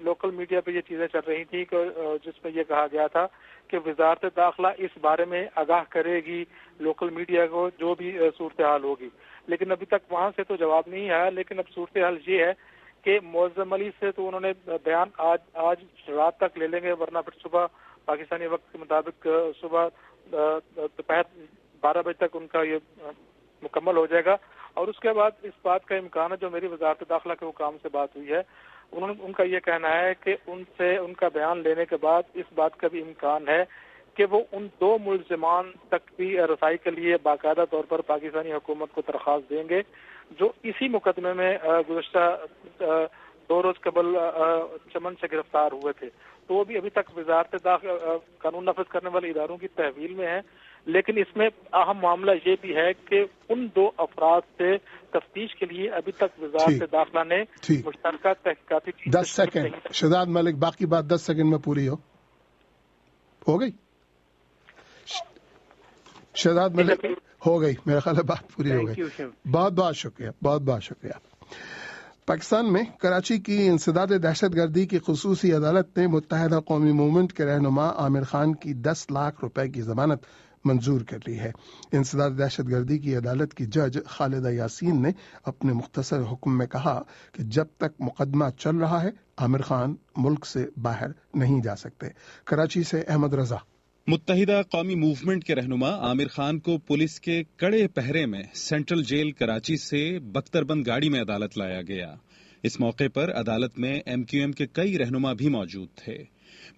لوکل میڈیا پہ یہ چیزیں چل رہی تھی کہ جس میں یہ کہا گیا تھا کہ وزارت داخلہ اس بارے میں آگاہ کرے گی لوکل میڈیا کو جو بھی صورتحال ہوگی، لیکن ابھی تک وہاں سے تو جواب نہیں آیا. لیکن اب صورتحال یہ ہے کہ معظم علی سے تو انہوں نے بیان آج رات تک لے لیں گے، ورنہ پھر صبح پاکستانی وقت کے مطابق صبح دوپہر 12 بجے تک ان کا یہ مکمل ہو جائے گا. اور اس کے بعد اس بات کا امکان ہے، جو میری وزارت داخلہ کے حکام سے بات ہوئی ہے ان کا یہ کہنا ہے کہ ان کا بیان لینے کے بعد اس بات کا بھی امکان ہے کہ وہ ان 2 ملزمان تک بھی رسائی کے لیے باقاعدہ طور پر پاکستانی حکومت کو درخواست دیں گے، جو اسی مقدمے میں گزشتہ 2 روز قبل چمن سے گرفتار ہوئے تھے. تو وہ بھی ابھی تک وزارت داخلہ قانون نافذ کرنے والے اداروں کی تحویل میں ہیں. لیکن اس میں اہم معاملہ یہ بھی ہے کہ ان 2 افراد سے تفتیش کے لیے ابھی تک وزارت داخلہ نے مشترکہ تحقیقاتی 10 سیکنڈ شہزاد ملک، باقی بات 10 سیکنڈ میں پوری ہو گئی. شہزاد ملک ہو گئی، میرا خیال ہے بات پوری ہو گئی. بہت بہت شکریہ، بہت بہت شکریہ. پاکستان میں کراچی کی انسداد دہشت گردی کی خصوصی عدالت نے متحدہ قومی موومنٹ کے رہنما عامر خان کی 10 لاکھ روپے کی ضمانت منظور کر لی ہے. انسداد دہشت گردی کی عدالت کی جج خالدہ یاسین نے اپنے مختصر حکم میں کہا کہ جب تک مقدمہ چل رہا ہے عامر خان ملک سے باہر نہیں جا سکتے. کراچی سے احمد رضا. متحدہ قومی موومنٹ کے رہنما عامر خان کو پولیس کے کڑے پہرے میں سینٹرل جیل کراچی سے بختر بند گاڑی میں عدالت لایا گیا. اس موقع پر عدالت میں MQM کے کئی رہنما بھی موجود تھے.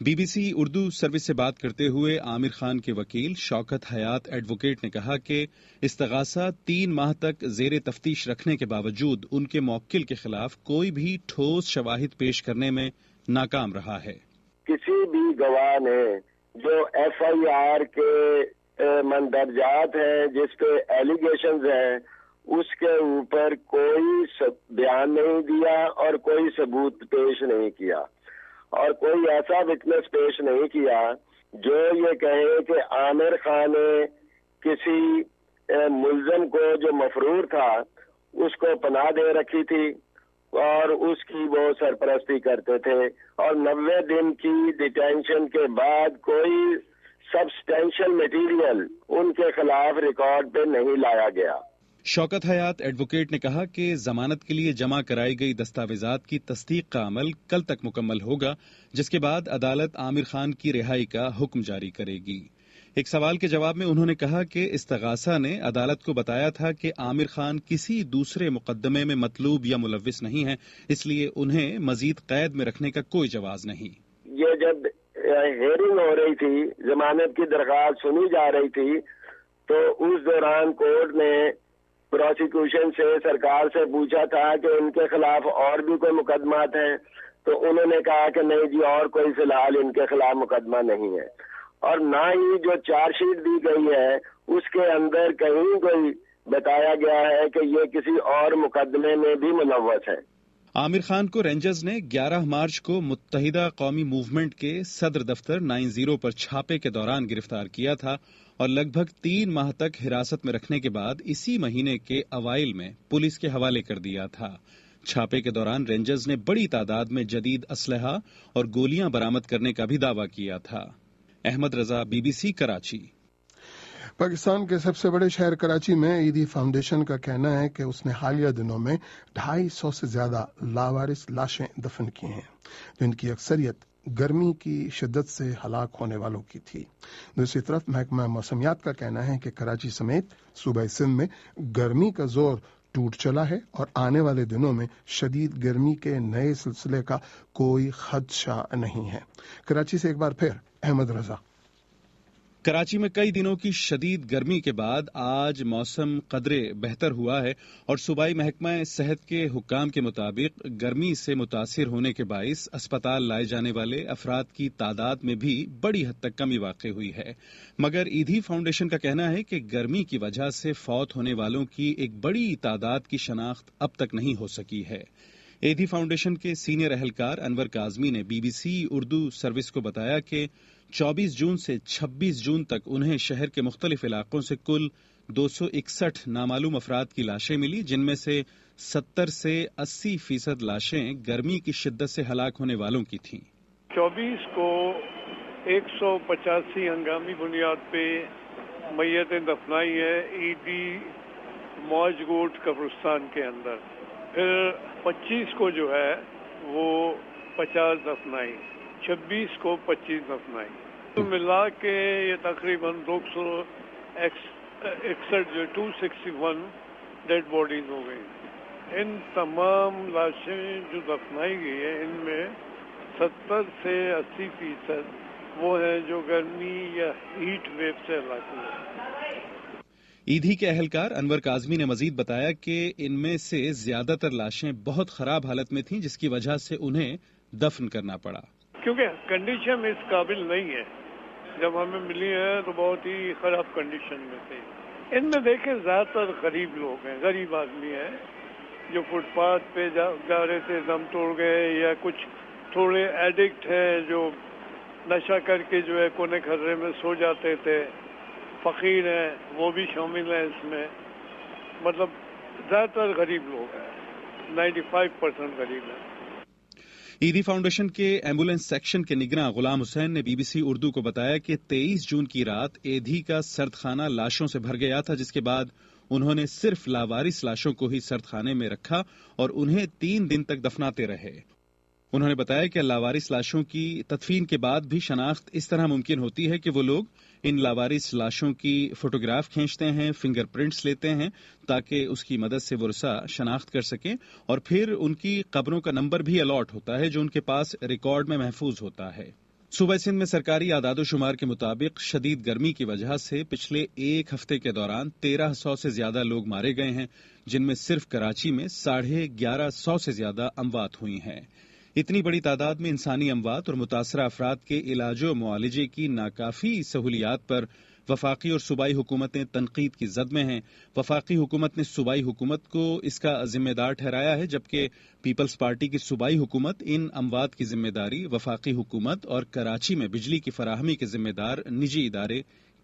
BBC اردو سروس سے بات کرتے ہوئے عامر خان کے وکیل شوکت حیات ایڈوکیٹ نے کہا کہ استغاثہ 3 ماہ تک زیر تفتیش رکھنے کے باوجود ان کے موکل کے خلاف کوئی بھی ٹھوس شواہد پیش کرنے میں ناکام رہا ہے. کسی بھی گواہ نے جو FIR کے مندرجات ہیں، جس پہ ایلیگیشنز ہیں، اس کے اوپر کوئی بیان نہیں دیا اور کوئی ثبوت پیش نہیں کیا، اور کوئی ایسا وٹنس پیش نہیں کیا جو یہ کہے کہ عامر خان نے کسی ملزم کو جو مفرور تھا اس کو پناہ دے رکھی تھی اور اس کی وہ سرپرستی کرتے تھے، اور 90 دن کی ڈیٹینشن کے بعد کوئی سبسٹینشل مٹیریل ان کے خلاف ریکارڈ پہ نہیں لایا گیا۔ شوکت حیات ایڈوکیٹ نے کہا کہ ضمانت کے لیے جمع کرائی گئی دستاویزات کی تصدیق کا عمل کل تک مکمل ہوگا، جس کے بعد عدالت عامر خان کی رہائی کا حکم جاری کرے گی۔ ایک سوال کے جواب میں انہوں نے کہا کہ استغاثہ نے عدالت کو بتایا تھا کہ عامر خان کسی دوسرے مقدمے میں مطلوب یا ملوث نہیں ہے، اس لیے انہیں مزید قید میں رکھنے کا کوئی جواز نہیں۔ یہ جب ہیئرنگ ہو رہی تھی، ضمانت کی درخواست سنی جا رہی تھی، تو اس دوران کورٹ نے پروسیکیوشن سے سرکار سے پوچھا تھا کہ ان کے خلاف اور بھی کوئی مقدمات ہیں، تو انہوں نے کہا کہ نہیں جی، اور کوئی فی الحال ان کے خلاف مقدمہ نہیں ہے، اور نہ ہی جو چارج شیٹ دی گئی ہے اس کے اندر کہیں کوئی بتایا گیا ہے کہ یہ کسی اور مقدمے میں بھی ملوث ہے۔ عامر خان کو رینجرز نے 11 مارچ کو متحدہ قومی موومنٹ کے صدر دفتر 90 پر چھاپے کے دوران گرفتار کیا تھا اور لگ بھگ 3 ماہ تک حراست میں رکھنے کے بعد اسی مہینے کے اوائل میں پولیس کے حوالے کر دیا تھا۔ چھاپے کے دوران رینجرز نے بڑی تعداد میں جدید اسلحہ اور گولیاں برآمد کرنے کا بھی دعویٰ کیا تھا۔ احمد رضا، BBC کراچی۔ پاکستان کے سب سے بڑے شہر کراچی میں ایدھی فاؤنڈیشن کا کہنا ہے کہ اس نے حالیہ دنوں میں 250 سے زیادہ لاوارث لاشیں دفن کی ہیں، جن کی اکثریت گرمی کی شدت سے ہلاک ہونے والوں کی تھی۔ دوسری طرف محکمہ موسمیات کا کہنا ہے کہ کراچی سمیت صوبہ سندھ میں گرمی کا زور ٹوٹ چلا ہے اور آنے والے دنوں میں شدید گرمی کے نئے سلسلے کا کوئی خدشہ نہیں ہے۔ کراچی سے ایک بار پھر احمد رضا۔ کراچی میں کئی دنوں کی شدید گرمی کے بعد آج موسم قدرے بہتر ہوا ہے اور صوبائی محکمہ صحت کے حکام کے مطابق گرمی سے متاثر ہونے کے باعث اسپتال لائے جانے والے افراد کی تعداد میں بھی بڑی حد تک کمی واقع ہوئی ہے، مگر ایدھی فاؤنڈیشن کا کہنا ہے کہ گرمی کی وجہ سے فوت ہونے والوں کی ایک بڑی تعداد کی شناخت اب تک نہیں ہو سکی ہے۔ ایدھی فاؤنڈیشن کے سینئر اہلکار انور کاظمی نے BBC اردو سروس کو بتایا کہ 24 جون سے 26 جون تک انہیں شہر کے مختلف علاقوں سے کل 261 نامعلوم افراد کی لاشیں ملی، جن میں سے 70 سے 80% لاشیں گرمی کی شدت سے ہلاک ہونے والوں کی تھیں۔ 24 کو 185 ہنگامی بنیاد پہ میتیں دفنائی ہے ایدھی موج گوٹ قبرستان کے اندر، پھر 25 کو جو ہے وہ 50 دفنائی، 26 کو 25 دفنائی، تو ملا کے یہ تقریباً 261 ڈیڈ باڈیز ہو گئی۔ ان تمام لاشیں جو دفنائی گئی ہیں ان میں 70 سے 80% وہ ہیں جو گرمی یا ہیٹ ویو سے ہلاک ہوئے۔ ایدھی کے اہلکار انور کاظمی نے مزید بتایا کہ ان میں سے زیادہ تر لاشیں بہت خراب حالت میں تھیں، جس کی وجہ سے انہیں دفن کرنا پڑا، کیونکہ کنڈیشن اس قابل نہیں ہے۔ جب ہمیں ملی ہے تو بہت ہی خراب کنڈیشن میں تھے۔ ان میں دیکھیں زیادہ تر غریب لوگ ہیں، غریب آدمی ہیں جو فٹ پاتھ پہ جا رہے تھے، دم توڑ گئے، یا کچھ تھوڑے ایڈکٹ ہیں جو نشہ کر کے جو ہے کونے کھرے میں سو جاتے تھے، فقیر ہیں وہ بھی شامل ہیں اس میں، مطلب زیادہ تر غریب لوگ ہیں، 95% غریب ہیں۔ ایدھی فاؤنڈیشن کے ایمبولینس سیکشن کے نگراں غلام حسین نے BBC اردو کو بتایا کہ 23 جون کی رات ایدھی کا سرد خانہ لاشوں سے بھر گیا تھا، جس کے بعد انہوں نے صرف لاوارث لاشوں کو ہی سرد خانے میں رکھا اور انہیں 3 دن تک دفناتے رہے۔ انہوں نے بتایا کہ لاوارث لاشوں کی تدفین کے بعد بھی شناخت اس طرح ممکن ہوتی ہے کہ وہ لوگ ان لاوارث لاشوں کی فوٹوگراف کھینچتے ہیں، فنگر پرنٹس لیتے ہیں تاکہ اس کی مدد سے ورثاء شناخت کر سکیں، اور پھر ان کی قبروں کا نمبر بھی الاٹ ہوتا ہے جو ان کے پاس ریکارڈ میں محفوظ ہوتا ہے۔ صوبہ سندھ میں سرکاری اعداد و شمار کے مطابق شدید گرمی کی وجہ سے پچھلے ایک ہفتے کے دوران 1300 سے زیادہ لوگ مارے گئے ہیں، جن میں صرف کراچی میں 1150 سے زیادہ اموات ہوئی ہیں۔ اتنی بڑی تعداد میں انسانی اموات اور متاثرہ افراد کے علاج و معالجے کی ناکافی سہولیات پر وفاقی اور صوبائی حکومتیں تنقید کی زد میں ہیں۔ وفاقی حکومت نے صوبائی حکومت کو اس کا ذمہ دار ٹھہرایا ہے، جبکہ پیپلز پارٹی کی صوبائی حکومت ان اموات کی ذمہ داری وفاقی حکومت اور کراچی میں بجلی کی فراہمی کے ذمہ دار نجی ادارے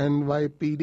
NYPD,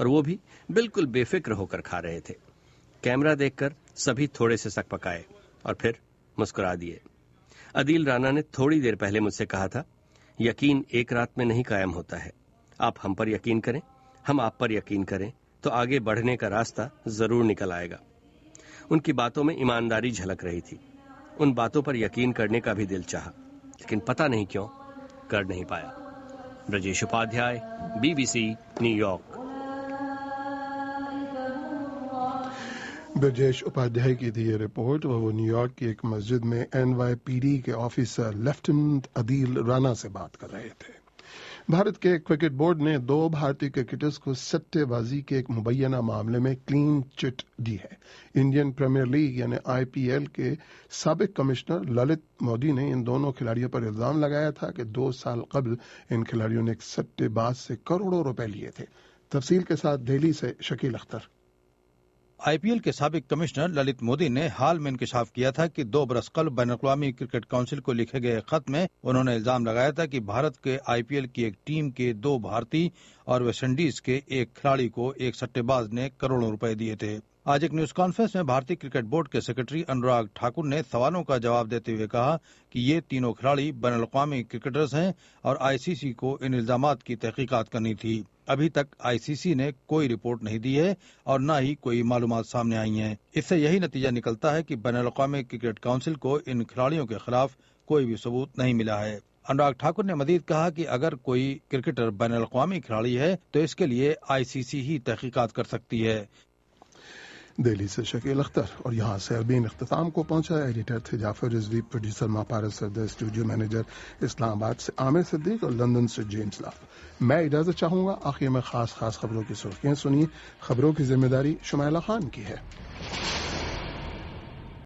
اور وہ بھی بالکل بے فکر ہو کر کھا رہے تھے۔ کیمرہ دیکھ کر سبھی تھوڑے سے سک پکائے اور پھر مسکرا دیے۔ عدیل رانا نے تھوڑی دیر پہلے مجھ سے کہا تھا، یقین ایک رات میں نہیں قائم ہوتا ہے، آپ ہم پر یقین کریں، ہم آپ پر یقین کریں تو آگے بڑھنے کا راستہ ضرور نکل آئے گا۔ ان کی باتوں میں ایمانداری جھلک رہی تھی۔ ان باتوں پر یقین کرنے کا بھی دل چاہا، لیکن پتہ نہیں کیوں کر نہیں پایا۔ Brajesh Upadhyay, BBC New York. Brajesh Upadhyay کی تھی یہ رپورٹ، وہ نیو یارک کی ایک مسجد میں NYPD کے آفیسر لیفٹیننٹ عدیل رانا سے بات کر رہے تھے۔ بھارت کے کرکٹ بورڈ نے 2 بھارتی کرکٹرز کو سٹے بازی کے ایک مبینہ معاملے میں کلین چٹ دی ہے۔ انڈین پریمیئر لیگ یعنی IPL کے سابق کمشنر للت مودی نے ان دونوں کھلاڑیوں پر الزام لگایا تھا کہ 2 سال قبل ان کھلاڑیوں نے ایک سٹے باز سے کروڑوں روپے لیے تھے۔ تفصیل کے ساتھ دہلی سے شکیل اختر۔ IPL کے سابق کمشنر للت مودی نے حال میں انکشاف کیا تھا کہ 2 برس قبل بین الاقوامی کرکٹ کونسل کو لکھے گئے خط میں انہوں نے الزام لگایا تھا کہ بھارت کے IPL کی ایک ٹیم کے 2 بھارتی اور ویسٹ انڈیز کے ایک کھلاڑی کو ایک سٹے باز نے کروڑوں روپے دیے تھے۔ آج ایک نیوز کانفرنس میں بھارتی کرکٹ بورڈ کے سیکرٹری انوراگ ٹھاکر نے سوالوں کا جواب دیتے ہوئے کہا کہ یہ تینوں کھلاڑی بین الاقوامی کرکٹرز ہیں اور ICC کو ان الزامات کی تحقیقات کرنی تھی۔ ابھی تک ICC نے کوئی رپورٹ نہیں دی ہے اور نہ ہی کوئی معلومات سامنے آئی ہیں۔ اس سے یہی نتیجہ نکلتا ہے کہ بین الاقوامی کرکٹ کونسل کو ان کھلاڑیوں کے خلاف کوئی بھی ثبوت نہیں ملا ہے۔ انوراگ ٹھاکر نے مزید کہا کہ اگر کوئی کرکٹر بین الاقوامی کھلاڑی ہے تو اس کے لیے ICC ہی تحقیقات کر سکتی ہے۔ دہلی سے شکیل اختر، اور یہاں سے ابین اختتام کو پہنچا۔ ایڈیٹر تھے جعفر رضوی، پروڈیوسر ماپارس سردر، اسٹوڈیو مینیجر اسلام آباد سے عامر صدیق اور لندن سے جیمز لاف۔ میں اجازت چاہوں گا، آخر میں خاص خبروں کی سرخیاں سنیے۔ خبروں کی ذمہ داری شمائلہ خان کی ہے۔